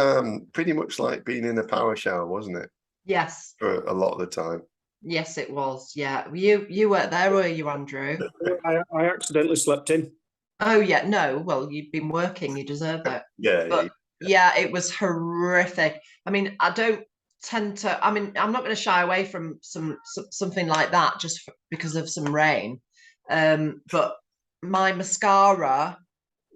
pretty much like being in a power shower, wasn't it? Yes. For a lot of the time. Yes, it was. Yeah. You weren't there, were you, Andrew? I accidentally slept in. Oh yeah, no. Well, you've been working, you deserve it. Yeah. But yeah, it was horrific. I mean, I don't tend to. I mean, I'm not going to shy away from something like that just because of some rain. But my mascara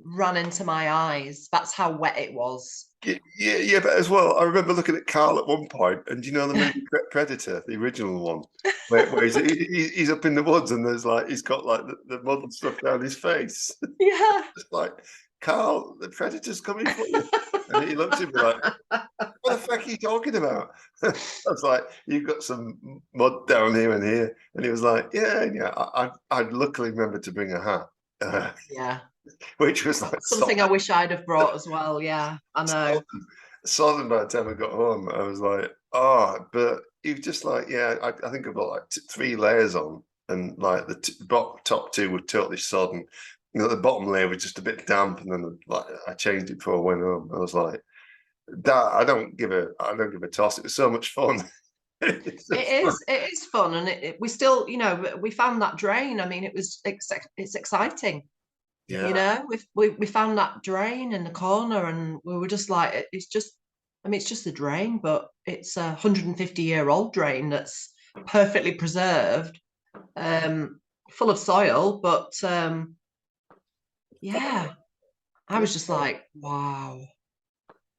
ran into my eyes. That's how wet it was. Yeah, but as well, I remember looking at Carl at one point, and you know the movie Predator, the original one, where he's up in the woods, and there's like he's got like the mud and stuff down his face. Yeah. It's like, Carl, the Predator's coming for you. And he looked at me like, what the fuck are you talking about? I was like, you've got some mud down here and here. And he was like, yeah. I'd luckily remembered to bring a hat. Yeah. Which was like something I wish I'd have brought as well. Yeah, I know. Saw them by the time I got home. I was like, oh, but he was just like, yeah, I think I've got like 3 layers on, and like the top 2 were totally sodden. You know, the bottom layer was just a bit damp, and then like I changed it before I went home. I was like, that I don't give a toss. It was so much fun. It is fun, and we still, we found that drain. I mean, it's exciting. Yeah. You know, we found that drain in the corner, and we were just like, it's just a drain, but it's a 150-year-old drain that's perfectly preserved, full of soil, but yeah, I was just like, wow,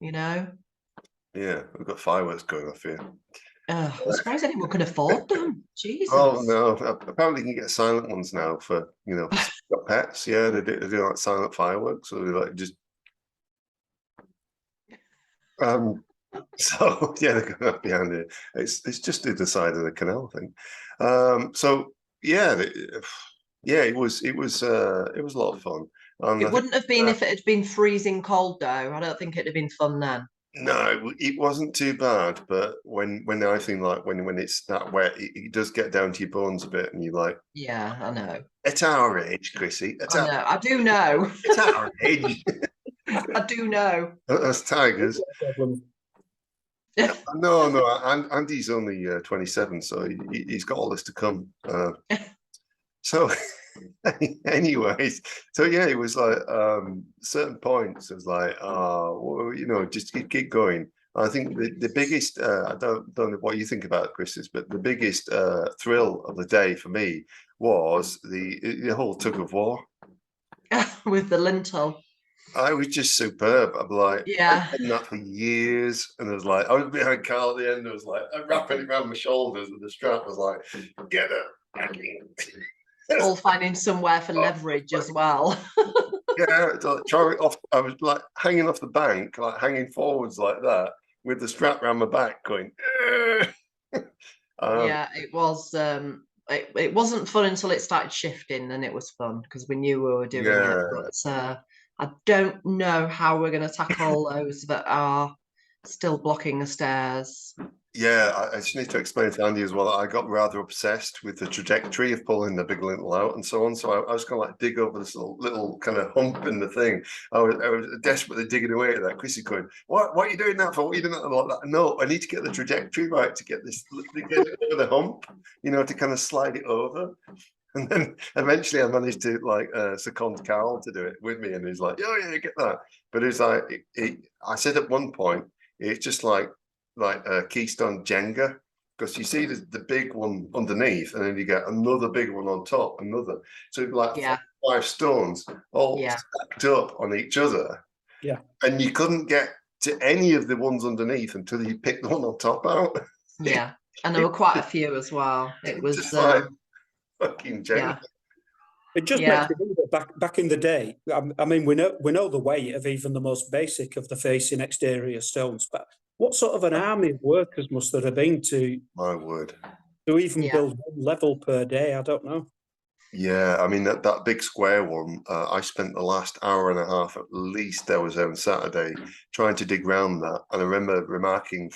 Yeah, we've got fireworks going off here. I'm surprised anyone could afford them. Jesus. Oh no! Apparently, you can get silent ones now for got pets. Yeah, they do like silent fireworks, so they like just. So yeah, they're going up behind it. It's just to the side of the canal, I think. So yeah, it was a lot of fun. It wouldn't have been if it had been freezing cold, though. I don't think it'd have been fun then. No, it wasn't too bad, but when I think like when it's that wet, it does get down to your bones a bit, and you're like, yeah, I know. At our age, Chrissie, I do know. At our age, I do know. As tigers. No, Andy's only 27, so he's got all this to come. So, anyways, so yeah, it was like certain points. It was like, just keep going. I think the biggest, I don't know what you think about it, Chris, but the biggest thrill of the day for me was the whole tug of war with the lintel. I was just superb. I'm like, yeah, I've done that for years, and I was like, I was behind Carl at the end. I was like, I'm wrapping it around my shoulders, and the strap was like, get it. All finding somewhere for leverage as well. Yeah, trying off. I was like hanging off the bank, like hanging forwards like that, with the strap around my back, going. Yeah, it was. It wasn't fun until it started shifting, and it was fun because we knew we were doing it. But I don't know how we're going to tackle those that are still blocking the stairs. Yeah, I just need to explain to Andy as well. I got rather obsessed with the trajectory of pulling the big lintel out and so on. So I was going to like dig over this little kind of hump in the thing. I was desperately digging away at that. Chrissie going, what are you doing that for? What are you doing that? Like that? No, I need to get the trajectory right to get this, to get over the hump, to kind of slide it over. And then eventually I managed to like second Carl to do it with me, and he's like, "Oh yeah, get that." But it's like I said at one point, it's just like a Keystone Jenga, because you see the big one underneath, and then you get another big one on top, another. So like Yeah. 5 stones all Yeah. stacked up on each other. Yeah. And you couldn't get to any of the ones underneath until you picked the one on top out. Yeah. And there were quite a few as well. It was Just like fucking Jenga. yeah. It just Yeah. makes me wonder, back in the day, I mean, we know the weight of even the most basic of the facing exterior stones, but what sort of an army of workers must there have been to My word. even Yeah. build one level per day? I don't know. Yeah, I mean that big square one. I spent the last hour and a half at least. I was there on Saturday trying to dig round that, and I remember remarking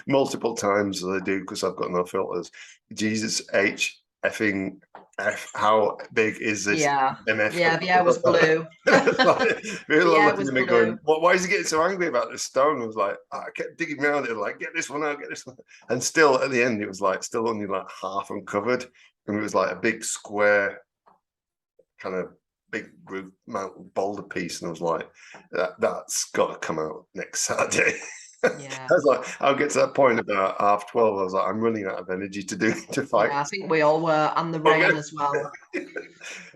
multiple times, as I do because I've got no filters. Jesus H effing F! How big is this? Yeah. MF? Yeah. The air was blue. People Yeah, are it was looking at me blue. going, why is he getting so angry about this stone? I was like, I kept digging around it, like, get this one out, get this one. And still at the end, it was like still only like half uncovered. And it was like a big square, kind of big roof mount boulder piece. And I was like, that's got to come out next Saturday. Yeah. I was like, I'll get to that point about 12:30. I was like, I'm running out of energy to fight. Yeah, I think we all were, and the rain as well.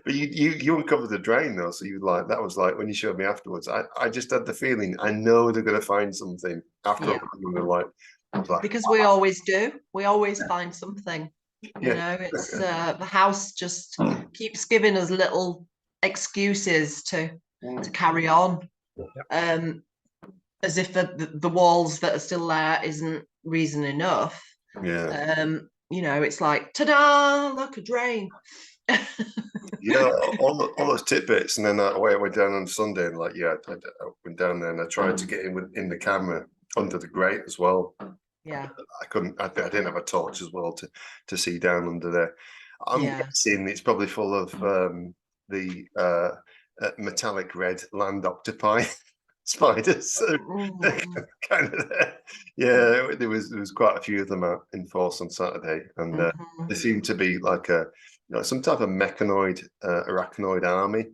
But you uncovered the drain though, so you like that was like when you showed me afterwards. I just had the feeling I know they're going to find something after. Yeah. And they're like, Because we always do. We always find something. You Yeah. know, it's the house just keeps giving us little excuses to carry on. As if the walls that are still there isn't reason enough. Yeah. You know, it's like, ta-da, look, a drain. Yeah, all those tidbits, and then I went down on Sunday, and like, I went down there and I tried to get in the camera under the grate as well. Yeah. I couldn't. I didn't have a torch as well to see down under there. I'm guessing it's probably full of the metallic red land octopi spiders. So kind of there was quite a few of them out in force on Saturday, and they seem to be like some type of mechanoid arachnoid army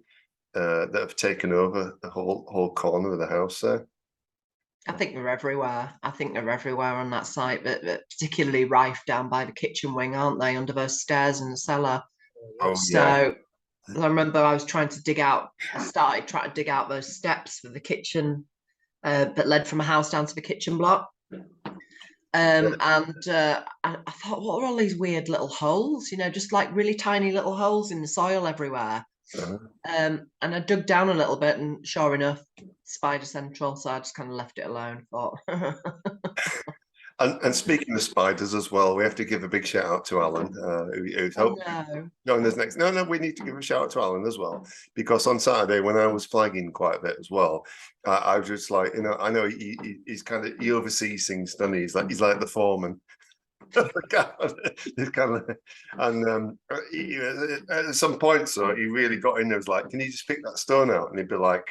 that have taken over the whole corner of the house there. I think they're everywhere. I think they're everywhere on that site, but particularly rife down by the kitchen wing, aren't they? Under those stairs in the cellar. Oh, so I remember I was trying to dig out. I started trying to dig out those steps for the kitchen that led from a house down to the kitchen block. And I thought, what are all these weird little holes? You know, just like really tiny little holes in the soil everywhere. And I dug down a little bit, and sure enough, spider central. So I just kind of left it alone. Thought. And speaking of spiders as well, we have to give a big shout out to Alan, who's joined us next. No, we need to give a shout out to Alan as well, because on Saturday when I was flagging quite a bit as well, I was just like, I know he's kind of, he oversees things, doesn't he? He's like the foreman. And at some point, so he really got in there. Was like, can you just pick that stone out? And he'd be like,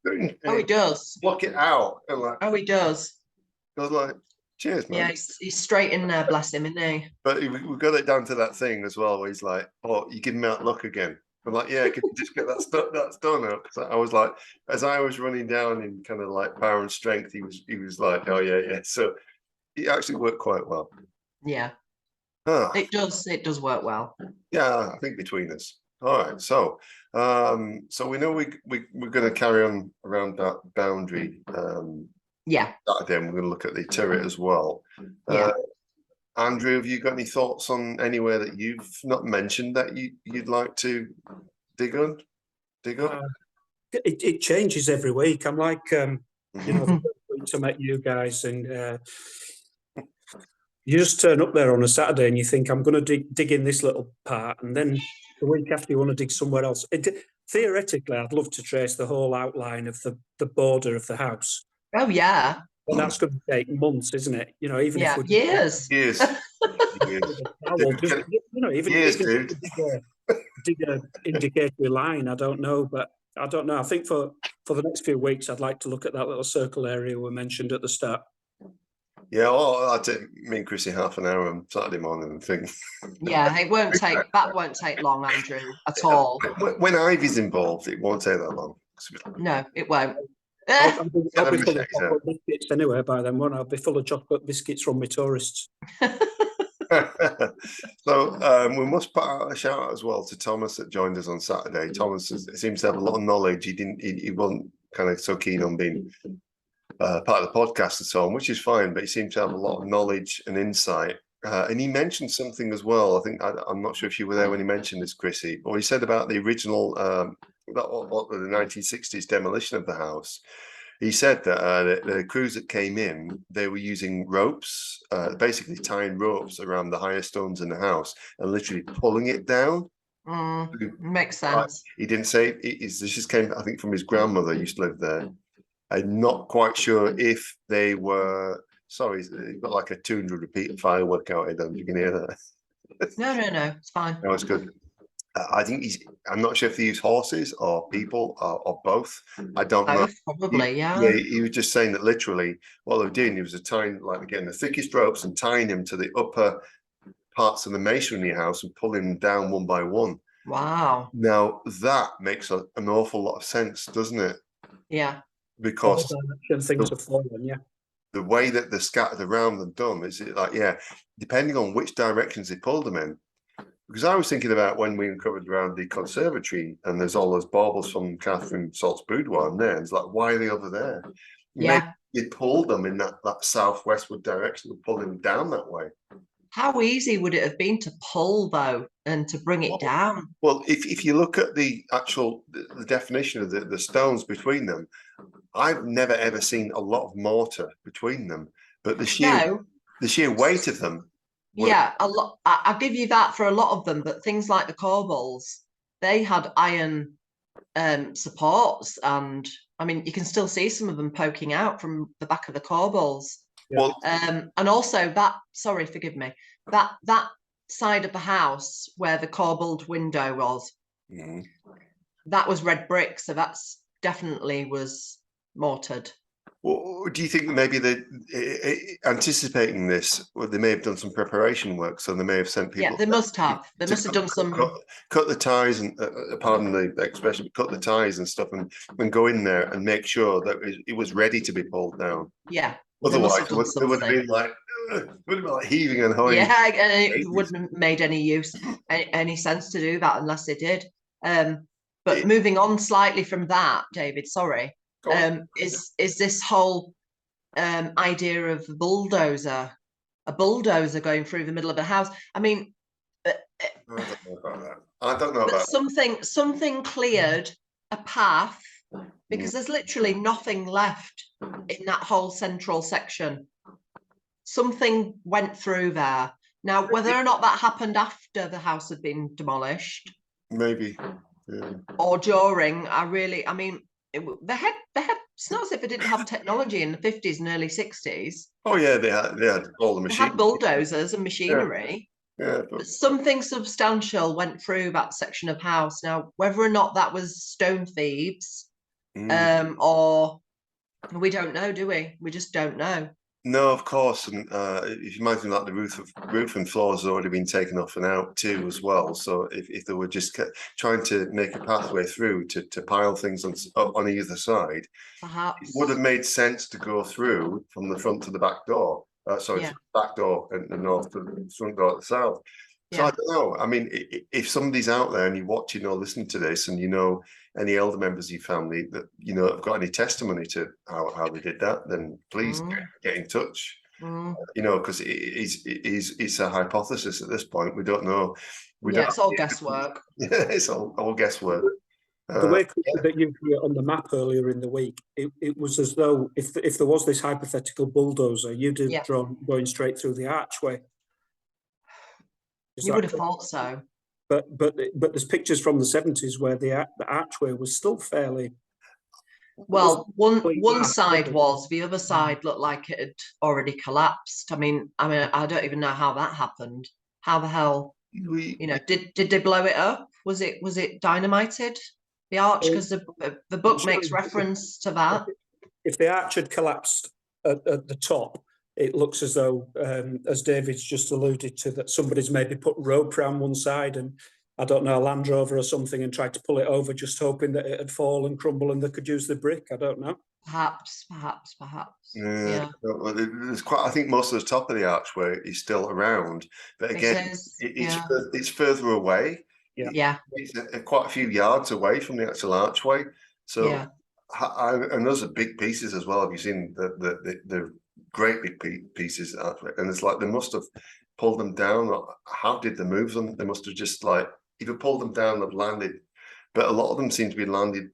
oh, he does. Block it out. And like, oh, he does. I was like, cheers, man. Yeah, he's straight in there, bless him, isn't he? But we got it down to that thing as well, where he's like, "Oh, you give me that look again." I'm like, "Yeah, could you just get that stone out?" Because I was like, as I was running down in kind of like power and strength, he was like, "Oh yeah." So it actually worked quite well. Yeah, it does work well. Yeah, I think between us. All right, so we know we're going to carry on around that boundary. Yeah. Then we're going to look at the turret as well. Andrew, have you got any thoughts on anywhere that you've not mentioned that you'd like to dig up? It changes every week. I'm like, the first week I met you guys, and you just turn up there on a Saturday and you think, I'm going to dig in this little part, and then the week after you want to dig somewhere else. Theoretically, I'd love to trace the whole outline of the border of the house. Oh yeah. But that's going to take months, isn't it? Even if we years. Years. Dig a indicatory line. I don't know, but I don't know. I think for the next few weeks, I'd like to look at that little circle area we mentioned at the start. Yeah, well, I'd take me and Chrissie half an hour on Saturday morning and think. Yeah, it won't take, that won't take long, Andrew, at all. When Ivy's involved, it won't take that long. No, it won't. I'll be full of machetes out. chocolate biscuits anyway by then, won't I? I'll be full of chocolate biscuits from my tourists. So we must put out a shout out as well to Thomas that joined us on Saturday. Thomas seems to have a lot of knowledge. He wasn't kind of so keen on being part of the podcast and so on, which is fine, but he seemed to have a lot of knowledge and insight. And he mentioned something as well. I think I'm not sure if you were there when he mentioned this, Chrissie, or he said about the original the 1960s demolition of the house. He said that the crews that came in, they were using ropes, basically tying ropes around the higher stones in the house and literally pulling it down. Makes sense. He didn't say this just came, I think, from his grandmother who used to live there. I'm not quite sure if they were. Sorry, you've got like a 200 repeat firework out here. Then you can hear that. No, it's fine. No, it's good. I think I'm not sure if they use horses or people or both. I don't know. Probably, yeah. He was just saying that literally what they were doing, he was tying, like, getting the thickest ropes and tying him to the upper parts of the masonry house and pulling them down one by one. Wow. Now that makes an awful lot of sense, doesn't it? Yeah. Because things have fallen, yeah. The way that they're scattered around and done is it like, yeah, depending on which directions they pulled them in. Because I was thinking about when we uncovered around the conservatory and there's all those baubles from Catherine Salt's boudoir in there. It's like, why are they over there? Yeah. Maybe you pulled them in that southwestward direction and pull them down that way. How easy would it have been to pull, though, and to bring it down? Well, if you look at the actual the definition of the stones between them, I've never ever seen a lot of mortar between them, but the sheer weight of them. Yeah, a lot. I'll give you that for a lot of them, but things like the corbels, they had iron supports, and I mean, you can still see some of them poking out from the back of the corbels. Well, and also that, sorry, forgive me, that side of the house where the corbelled window was, that was red brick, so that's definitely was mortared. Well, do you think maybe they anticipating this, or they may have done some preparation work, so they may have sent people? Yeah, they must have. They must have done some. Cut the ties and, pardon the expression, cut the ties and stuff, and go in there and make sure that it was ready to be pulled down. Yeah. Otherwise, it would have been like heaving and hoeing. Yeah, and it wouldn't have made any sense to do that unless they did. But moving on slightly from that, David, sorry, is this whole idea of a bulldozer going through the middle of a house? I mean, I don't know about that. I don't know about something cleared a path, because there's literally nothing left in that whole central section. Something went through there. Now, whether or not that happened after the house had been demolished, maybe, yeah, or during, I mean, they had. It's not as if they didn't have technology in the 50s and early 60s. Oh yeah, they had all the machines. They had bulldozers and machinery. Yeah, but something substantial went through that section of house. Now, whether or not that was stone thieves, or we don't know, do we? We just don't know. No, of course, and if you imagine that the roof and floors has already been taken off and out too as well. So if they were just trying to make a pathway through to pile things on either side, perhaps it would have made sense to go through from the front to the back door. Back door and the north to the front door at the south. So I don't know. I mean, if somebody's out there and you're watching or listening to this, and you know any elder members of your family that have got any testimony to how they did that, then please get in touch. Because it's a hypothesis at this point. We don't know. It's all guesswork. It's all guesswork. The way that you drew it on the map earlier in the week, it was as though if there was this hypothetical bulldozer, you'd have drawn going straight through the archway. You would have thought so. But there's pictures from the 70s where the archway was still fairly. Well, one side was, the other side looked like it had already collapsed. I mean, I don't even know how that happened. How the hell, did they blow it up? Was it dynamited? The arch, because the book makes reference to that. If the arch had collapsed at the top, it looks as though, as David's just alluded to, that somebody's maybe put rope around one side and, I don't know, a Land Rover or something, and tried to pull it over, just hoping that it'd fall and crumble and they could use the brick. I don't know. Perhaps. Yeah. Well, there's quite. I think most of the top of the archway is still around, but again, it's further away. Yeah. It's quite a few yards away from the actual archway. So, and those are big pieces as well. Have you seen the great big pieces? And it's like they must have pulled them down. How did they move them? They must have just like either pulled them down or landed. But a lot of them seem to be landed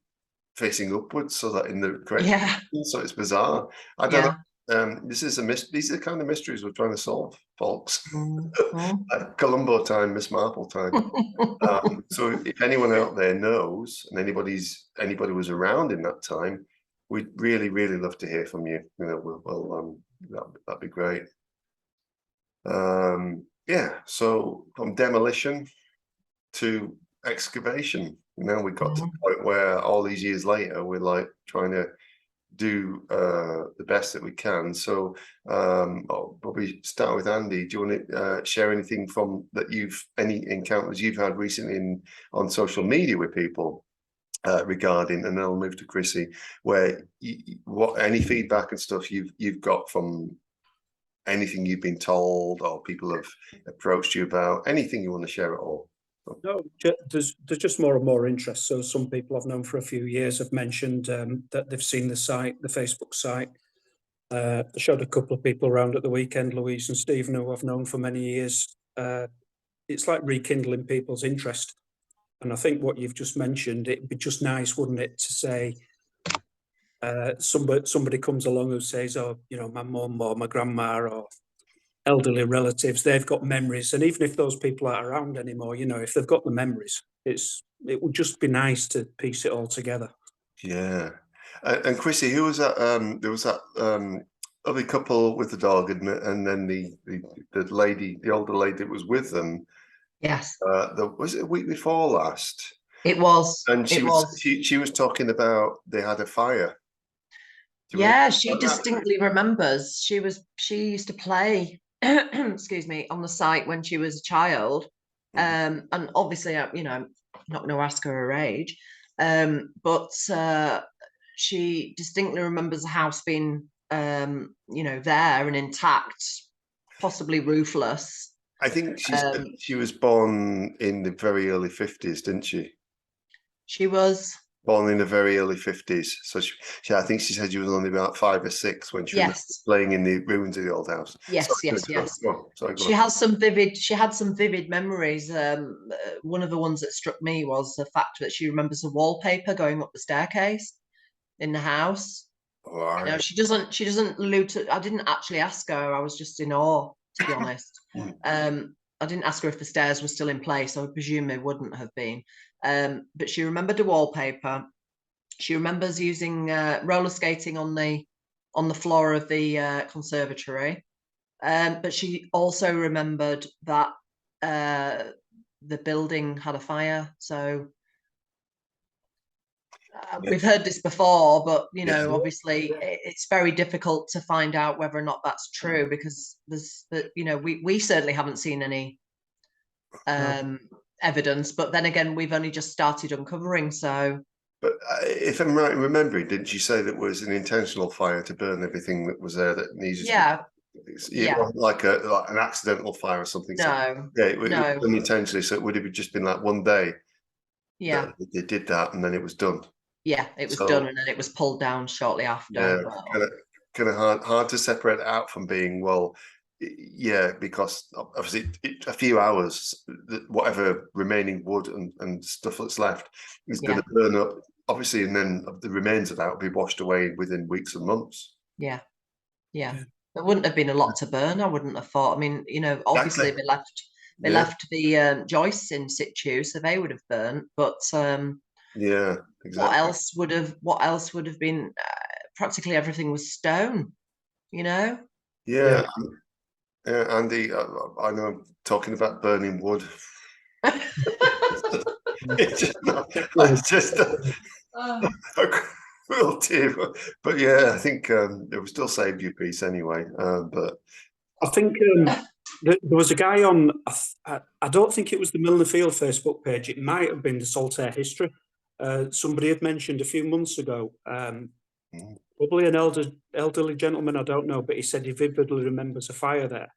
facing upwards, so that in the correct so it's bizarre. I don't know. This is these are the kind of mysteries we're trying to solve, folks. Like Columbo time, Miss Marple time. So if anyone out there knows, and anybody was around in that time, we'd really love to hear from you. You know, that'd be great. So from demolition to excavation. Now we got to the point where all these years later, we're like trying to do the best that we can. So I'll probably start with Andy. Do you want to share anything from that any encounters you've had recently on social media with people regarding, and then I'll move to Chrissie, where any feedback and stuff you've got from anything you've been told or people have approached you about, anything you want to share at all? No, there's just more and more interest. So some people I've known for a few years have mentioned that they've seen the site, the Facebook site. I showed a couple of people around at the weekend, Louise and Stephen, who I've known for many years. It's like rekindling people's interest. And I think what you've just mentioned, it'd be just nice, wouldn't it, to say, somebody comes along who says, oh, you know, my mum or my grandma or elderly relatives, they've got memories, and even if those people aren't around anymore, you know, if they've got the memories, it would just be nice to piece it all together. Yeah. And Chrissie, who was that? There was that other couple with the dog, and then the lady, the older lady that was with them. Yes. Was it a week before last? It was. And she was talking about they had a fire. Yeah, she distinctly remembers. She used to play excuse me, on the site when she was a child. And obviously, you know, I'm not going to ask her age, but she distinctly remembers the house being, you know, there and intact, possibly roofless. I think she was born in the very early 50s, didn't she? She was born in the very early 50s. So I think she said she was only about 5 or 6 when she was playing in the ruins of the old house. Yes. She had some vivid memories. One of the ones that struck me was the fact that she remembers the wallpaper going up the staircase in the house. Right. You know, she doesn't allude to. I didn't actually ask her. I was just in awe, to be honest. I didn't ask her if the stairs were still in place. I would presume they wouldn't have been. But she remembered the wallpaper. She remembers using roller skating on the floor of the conservatory. But she also remembered that the building had a fire. So we've heard this before, but you know, obviously it's very difficult to find out whether or not that's true, because you know, we certainly haven't seen any evidence, but then again, we've only just started uncovering. So, but if I'm right in remembering, didn't you say that it was an intentional fire to burn everything that was there that needed? It wasn't like an accidental fire or something. No, it was unintentionally. So it would have just been like one day. Yeah, they did that, and then it was done. Yeah, it was done, and then it was pulled down shortly after. Kind of hard to separate it out from being because obviously a few hours, whatever remaining wood and stuff that's left is going to burn up, obviously, and then the remains of that will be washed away within weeks and months. Yeah. There wouldn't have been a lot to burn, I wouldn't have thought. I mean, you know, obviously they left the joists in situ, so they would have burnt, but yeah, exactly. What else would have been? Practically everything was stone, you know. Yeah. Andy, I know I'm talking about burning wood. It's just Will do. But yeah, I think it will still saved you peace anyway. But I think there was a guy on, I don't think it was the Milner Field Facebook page, it might have been the Saltaire History. Somebody had mentioned a few months ago, probably an elderly gentleman, I don't know, but he said he vividly remembers a fire there.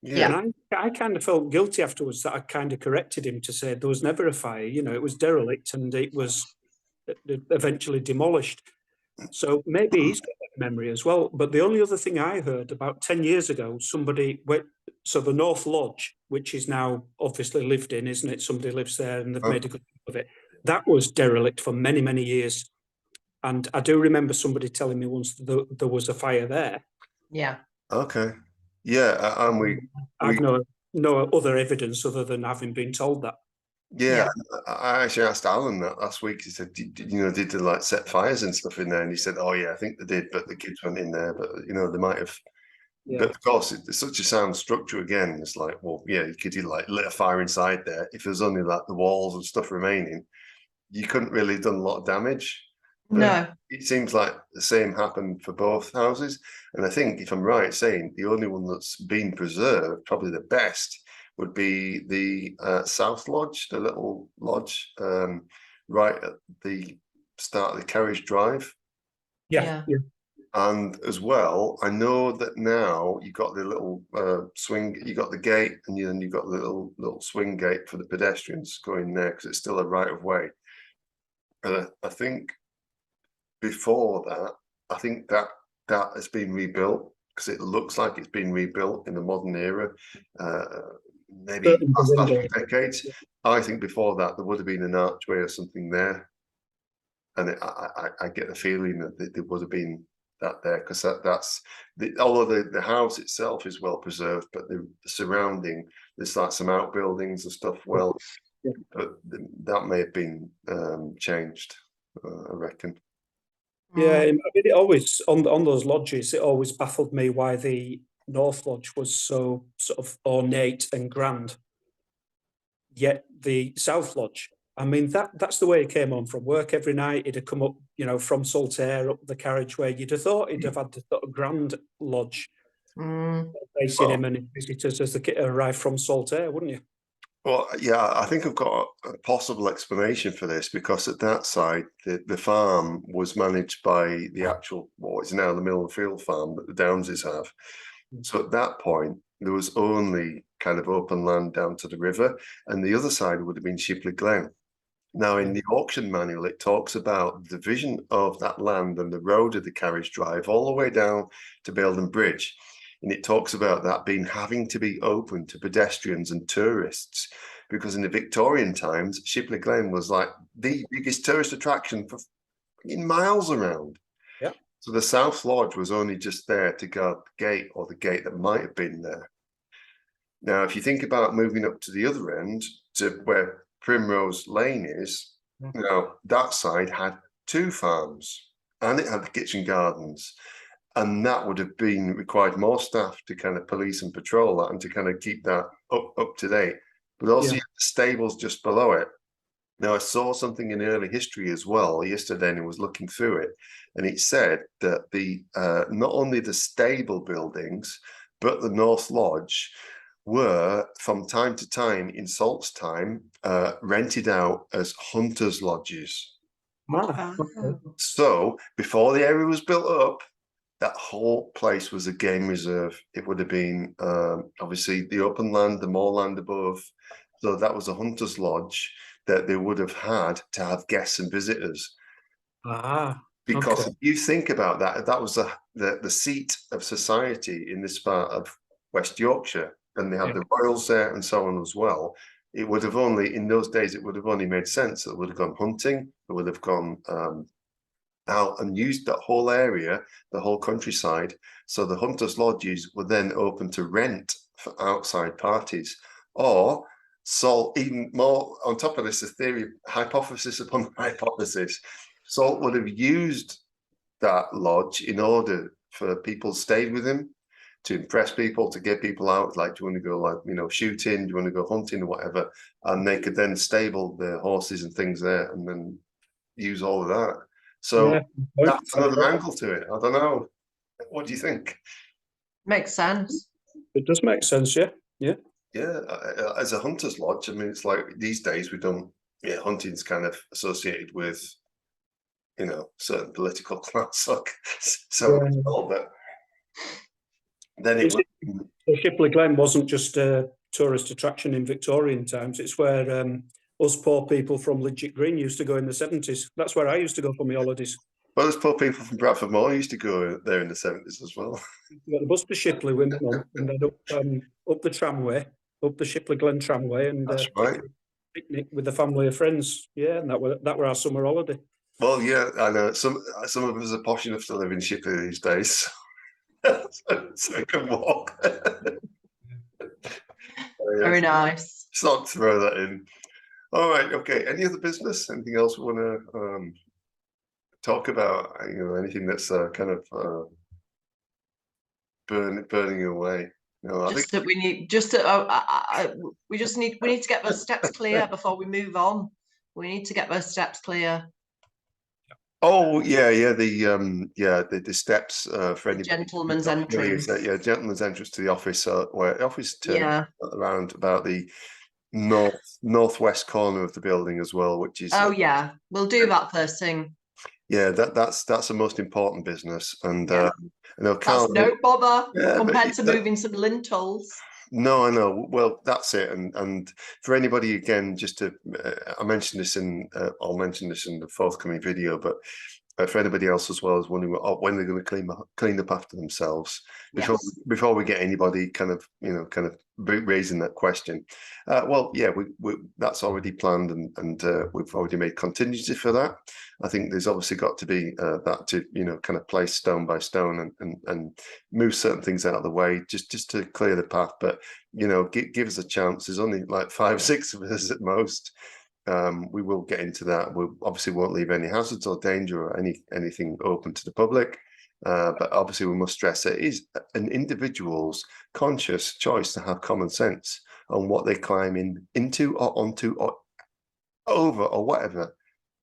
yeah, And I kind of felt guilty afterwards that I kind of corrected him to say there was never a fire, you know, it was derelict and it was eventually demolished. So maybe he's got that memory as well. But the only other thing I heard about 10 years ago, somebody went, so the North Lodge, which is now obviously lived in, isn't it? Somebody lives there and they've made a good job of it. That was derelict for many, many years. And I do remember somebody telling me once that there was a fire there. Yeah. okay, yeah, and I've no other evidence other than having been told that. yeah, I actually asked Alan that last week. He said, did they like set fires and stuff in there? And he said, oh yeah, I think they did, but the kids went in there. But they might have. Yeah. But of course, it's such a sound structure again. It's like, well, yeah, you could like lit a fire inside there. If there's only like the walls and stuff remaining, you couldn't really have done a lot of damage. But No. it seems like the same happened for both houses. And I think, if I'm right saying, the only one that's been preserved, probably the best, would be the South Lodge, the little lodge right at the start of the carriage drive. Yeah. And as well, I know that now you've got the little swing, you got the gate, and then you've got the little swing gate for the pedestrians going there because it's still a right of way. And I think before that, I think that has been rebuilt because it looks like it's been rebuilt in the modern era. Maybe last few decades. I think before that there would have been an archway or something there, and I get the feeling that there would have been that there because that's although the house itself is well preserved, but the surrounding, there's like some outbuildings and stuff. Well, but that may have been changed, I reckon. Yeah, I mean, it always on those lodges, it always baffled me why the North Lodge was so sort of ornate and grand. Yet the South Lodge, I mean, that's the way he came home from work every night. He'd have come up, from Saltaire up the carriageway. You'd have thought he'd have had the sort of grand lodge facing him and his visitors as they arrived from Saltaire, wouldn't you? Well, yeah, I think I've got a possible explanation for this because at that side, the farm was managed by the actual, what is now the Milner Field farm that the Downses have. So at that point, there was only kind of open land down to the river, and the other side would have been Shipley Glen. Now, in the auction manual, it talks about the division of that land and the road of the carriage drive all the way down to Baildon Bridge. And it talks about that having to be open to pedestrians and tourists, because in the Victorian times, Shipley Glen was like the biggest tourist attraction for miles around. Yeah. So the South Lodge was only just there to guard the gate, or the gate that might have been there. Now, if you think about moving up to the other end to where Primrose Lane is, that side had 2 farms and it had the kitchen gardens. And that would have been required more staff to kind of police and patrol that and to kind of keep that up to date. But also you have the stables just below it. Now, I saw something in early history as well yesterday, and I was looking through it, and it said that the not only the stable buildings, but the North Lodge were, from time to time in Salt's time, rented out as hunters' lodges. So before the area was built up, that whole place was a game reserve. It would have been obviously the open land, the moorland above. So that was a hunter's lodge that they would have had to have guests and visitors. Because if you think about that, that was the seat of society in this part of West Yorkshire, and they had the royals there and so on as well. It would have only, in those days, it would have only made sense. It would have gone hunting. It would have gone out and used that whole area, the whole countryside. So the hunters' lodges were then open to rent for outside parties. Or Salt, even more on top of this, the theory, hypothesis upon hypothesis, Salt would have used that lodge in order for people to stay with him, to impress people, to get people out, like, do you want to go, like, shooting, do you want to go hunting or whatever, and they could then stable their horses and things there and then use all of that. So Yeah, that's another angle to it. I don't know. What do you think? Makes sense. it does make sense. Yeah, yeah. Yeah, as a hunter's lodge, I mean, it's like these days we don't. Yeah, hunting's kind of associated with, certain political class, like so. Yeah. But then it So Shipley Glen wasn't just a tourist attraction in Victorian times. It's where us poor people from Lidget Green used to go in the 70s. That's where I used to go for my holidays. well, those poor people from Bradford Moor used to go there in the 70s as well. You got the bus to Shipley with my mum, and then up the tramway, up the Shipley Glen tramway, and That's right. picnic with the family of friends. Yeah, and that were our summer holiday. Well, yeah, I know some of us are posh enough to live in Shipley these days, so we can walk. Very nice. Just not throw that in. All right, okay. Any other business? Anything else we want to talk about? Anything that's kind of burning away? I Just think that we need we need to get those steps clear before we move on. We need to get those steps clear. Oh yeah, the steps for any Gentleman's entrance. Yeah, gentleman's entrance to the office. Where office Yeah. around about the northwest corner of the building as well, which is Yeah, we'll do that first thing. Yeah, that's the most important business, and Yeah. Carl, That's no bother compared to that, moving some lintels. No, I know. Well, that's it. And for anybody, again, just to, I'll mention this in the forthcoming video, but for anybody else as well as wondering when they're going to clean up after themselves before we get anybody kind of raising that question. Well, yeah, we that's already planned, and we've already made contingency for that. I think there's obviously got to be that to kind of place stone by stone and move certain things out of the way just to clear the path. But give us a chance. There's only like 5, 6 of us at most. We will get into that. We obviously won't leave any hazards or danger or anything open to the public. But obviously we must stress it is an individual's conscious choice to have common sense on what they climb into or onto or over or whatever.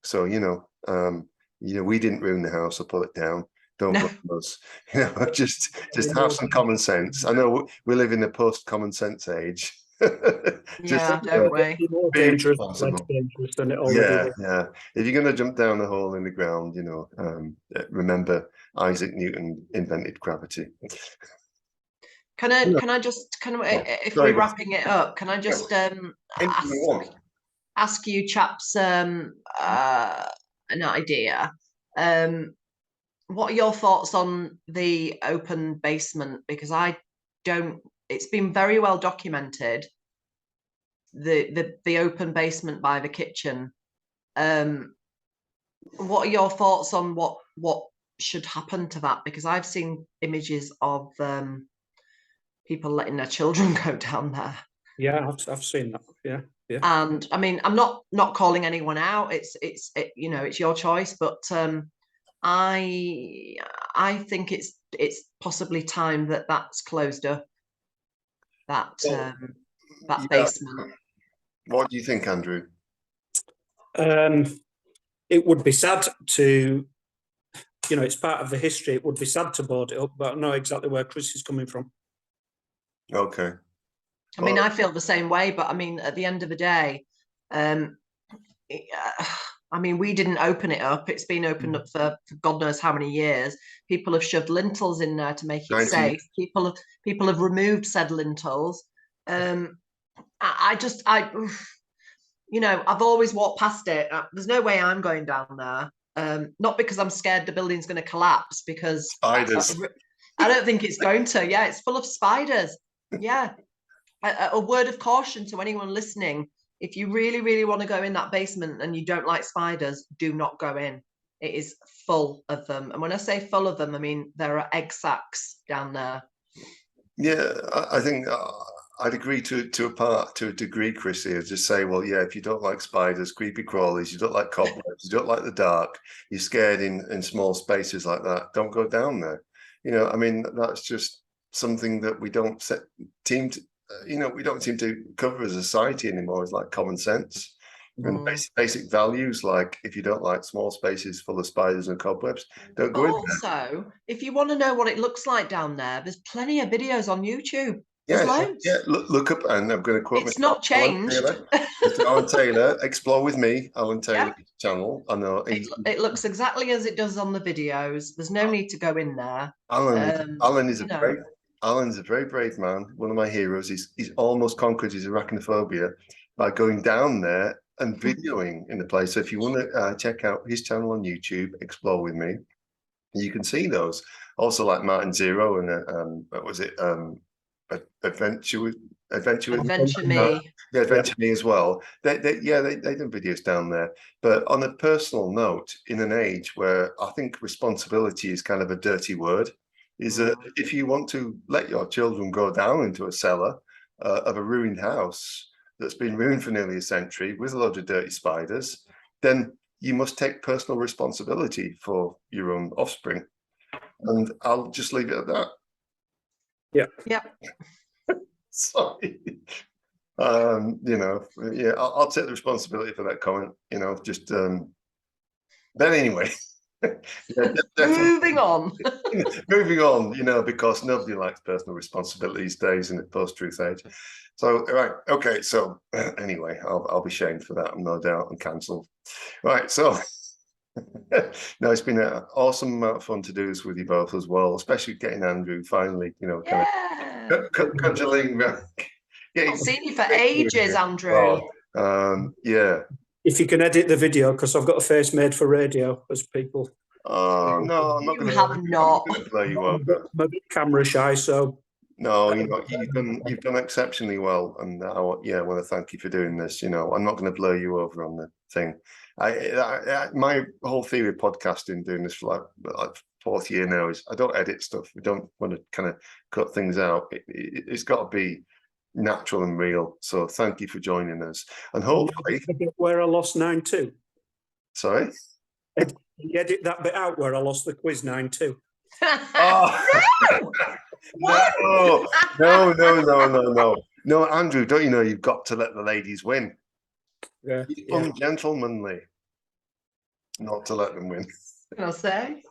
So we didn't ruin the house or pull it down. Don't blame us. Just have some common sense. I know we live in the post common sense age. Don't we? More dangerous, less dangerous than it already was. Yeah. If you're going to jump down a hole in the ground, remember Isaac Newton invented gravity. If we're wrapping it up, can I just ask you chaps an idea? What are your thoughts on the open basement? Because it's been very well documented, the open basement by the kitchen. What are your thoughts on what should happen to that? Because I've seen images of people letting their children go down there. Yeah, I've seen that. Yeah. And I mean, I'm not calling anyone out. It's your choice, but I think it's possibly time that's closed up. That basement. What do you think, Andrew? It would be sad to, it's part of the history. It would be sad to board it up, but I know exactly where Chris is coming from. Okay. I mean, I feel the same way, but I mean, at the end of the day, I mean, we didn't open it up. It's been opened up for God knows how many years. People have shoved lintels in there to make it safe. People have removed said lintels. I've always walked past it. There's no way I'm going down there. Not because I'm scared the building's going to collapse, because spiders. I don't think it's going to. Yeah, it's full of spiders. Yeah. A word of caution to anyone listening: if you really, really want to go in that basement and you don't like spiders, do not go in. It is full of them. And when I say full of them, I mean there are egg sacs down there. Yeah, I think I'd agree to a degree, Chrissie. I'd just say, well, yeah, if you don't like spiders, creepy crawlies, you don't like cobwebs, you don't like the dark, you're scared in small spaces like that, don't go down there. I mean, that's just something that we don't seem to cover as a society anymore. It's like common sense. And basic values, like if you don't like small spaces full of spiders and cobwebs, don't go in there. Also, if you want to know what it looks like down there, there's plenty of videos on YouTube. There's loads. Yeah. Look up, and I'm going to quote. It's not changed. Mr. Alan Taylor, Explore with Me, Alan Taylor's channel. I know it looks exactly as it does on the videos. There's no need to go in there. Alan is Alan's a very brave man. One of my heroes. He's almost conquered his arachnophobia by going down there and videoing in the place. So if you want to check out his channel on YouTube, Explore with Me, you can see those. Also, like Martin Zero and what was it? Adventure Me. Adventure Me as well. They done videos down there. But on a personal note, in an age where I think responsibility is kind of a dirty word, is that if you want to let your children go down into a cellar of a ruined house that's been ruined for nearly a century with a load of dirty spiders, then you must take personal responsibility for your own offspring. And I'll just leave it at that. Yeah. Sorry. I'll take the responsibility for that comment, but anyway. Moving on, because nobody likes personal responsibility these days in the post-truth age. So, right, okay, so anyway, I'll be shamed for that, no doubt, and cancelled. Right, so no, it's been an awesome amount of fun to do this with you both as well, especially getting Andrew finally, kind of cudgeling. I've seen you for ages, Andrew. If you can edit the video, because I've got a face made for radio, as people. Oh no, I'm not going to blow you up. I'm a bit camera shy, so. No, you've done exceptionally well, and I want to thank you for doing this. I'm not going to blow you over on the thing. My whole theory of podcasting, doing this for like fourth year now, is I don't edit stuff. We don't want to kind of cut things out. It's got to be natural and real. So thank you for joining us, and hopefully where I lost 9-2. Sorry, you edit that bit out where I lost the quiz 9-2. No, Andrew, don't you know you've got to let the ladies win? Yeah, ungentlemanly not to let them win. I'll say.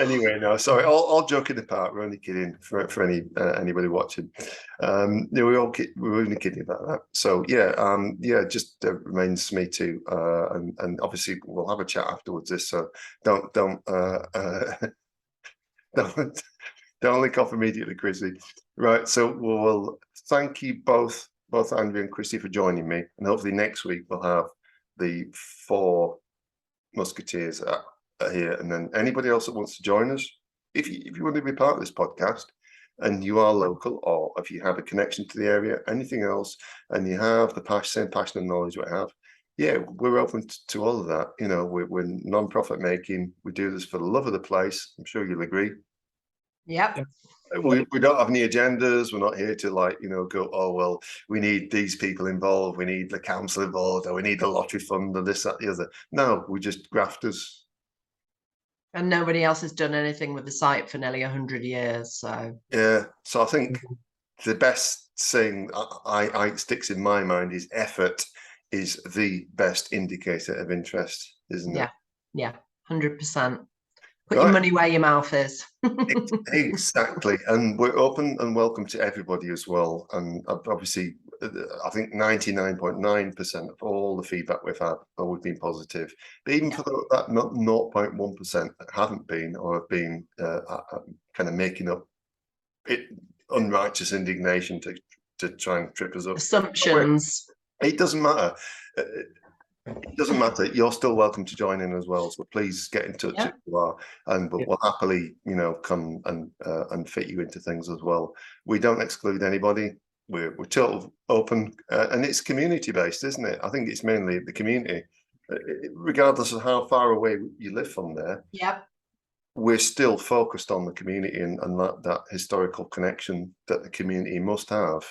Anyway, no, sorry. All joking apart, we're only kidding for anybody watching. We're only kidding about that. So just remains me to and obviously we'll have a chat afterwards. This so don't lick off immediately, Chrissie. Right. So we'll thank you both Andrew and Chrissie for joining me, and hopefully next week we'll have the 4 musketeers here, and then anybody else that wants to join us, if you want to be part of this podcast and you are local, or if you have a connection to the area, anything else, and you have the same passion and knowledge we have, we're open to all of that. We're non-profit making. We do this for the love of the place. I'm sure you'll agree. Yep. We don't have any agendas. We're not here to go, oh well, we need these people involved, we need the council involved, or we need the lottery fund, or this, that, the other. No, we're just grafters. And nobody else has done anything with the site for nearly 100 years. So so I think the best thing I sticks in my mind is effort is the best indicator of interest, isn't it? Yeah, 100%. Put your money where your mouth is. Exactly. And we're open and welcome to everybody as well. And obviously, I think 99.9% of all the feedback we've had have been positive. But even for that 0.1% that haven't been, or have been kind of making up unrighteous indignation to try and trip us up. Assumptions. It doesn't matter. It doesn't matter. You're still welcome to join in as well. So please get in touch if you are, and we'll happily, come and fit you into things as well. We don't exclude anybody. We're total open, and it's community based, isn't it? I think it's mainly the community, regardless of how far away you live from there. Yep. We're still focused on the community and that historical connection that the community must have.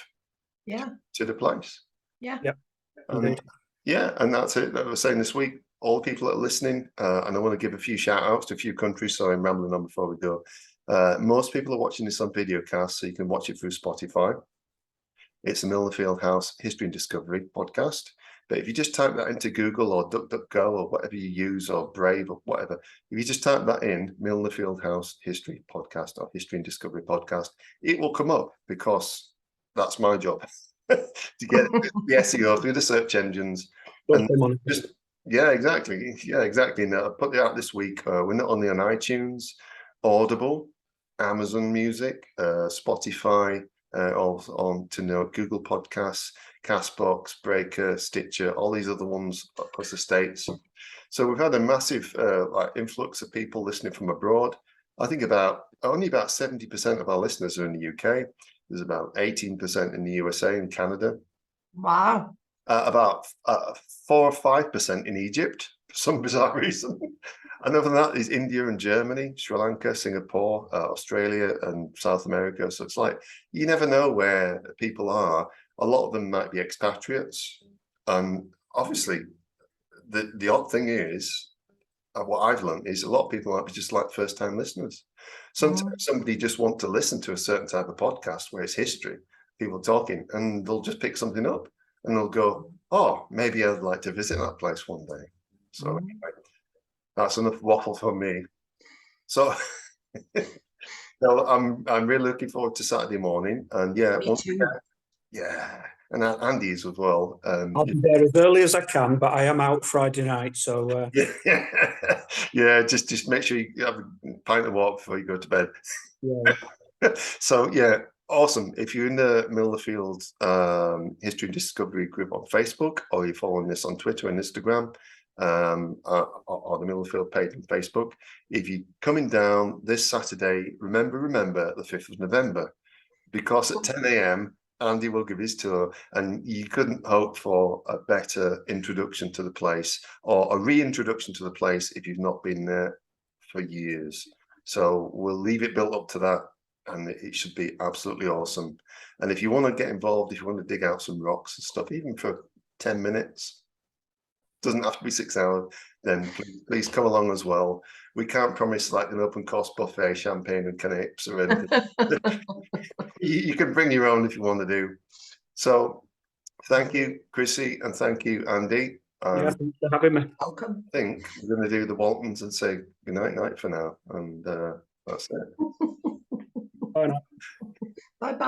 To the place. Yeah. And that's it that I was saying this week. All the people that are listening, and I want to give a few shout outs to a few countries, so I'm rambling on before we go. Most people are watching this on videocast, so you can watch it through Spotify. It's the Milner Field House History and Discovery podcast. But if you just type that into Google or DuckDuckGo or whatever you use, or Brave or whatever, if you just type that in, Milner Field House History Podcast or History and Discovery Podcast, it will come up, because that's my job to get the SEO through the search engines. And just, yeah, exactly. Yeah, exactly. Now, I put it out this week. We're not only on iTunes, Audible, Amazon Music, Spotify, also on to Google Podcasts, Castbox, Breaker, Stitcher, all these other ones across the States. So we've had a massive influx of people listening from abroad. I think only about 70% of our listeners are in the UK. There's about 18% in the USA and Canada. Wow. About 4 or 5% in Egypt for some bizarre reason. And other than that is India and Germany, Sri Lanka, Singapore, Australia and South America. So it's like, you never know where people are. A lot of them might be expatriates. And obviously, the odd thing is, what I've learned is a lot of people might be just like first-time listeners. Sometimes somebody just want to listen to a certain type of podcast where it's history, people talking, and they'll just pick something up and they'll go, oh, maybe I'd like to visit that place one day. So anyway, that's enough waffle from me. So no, I'm really looking forward to Saturday morning. And yeah, yeah, and Andy's as well. I'll be there as early as I can, but I am out Friday night, so yeah, just make sure you have a pint of water before you go to bed. Yeah. So yeah, awesome. If you're in the Milner Field History and Discovery group on Facebook, or you're following this on Twitter and Instagram, or the Milner Field page on Facebook, if you're coming down this Saturday, remember the 5th of November, because at 10 a.m. Andy will give his tour, and you couldn't hope for a better introduction to the place, or a reintroduction to the place if you've not been there for years. So we'll leave it built up to that, and it should be absolutely awesome. And if you want to get involved, if you want to dig out some rocks and stuff, even for 10 minutes, doesn't have to be 6 hours, then please come along as well. We can't promise like an open course buffet, champagne and canapes or anything. You can bring your own if you want to do. So thank you, Chrissie, and thank you, Andy. Yeah, thanks for having me. Welcome. I think we're going to do the Waltons and say good night for now, and that's it. Bye now. Bye bye.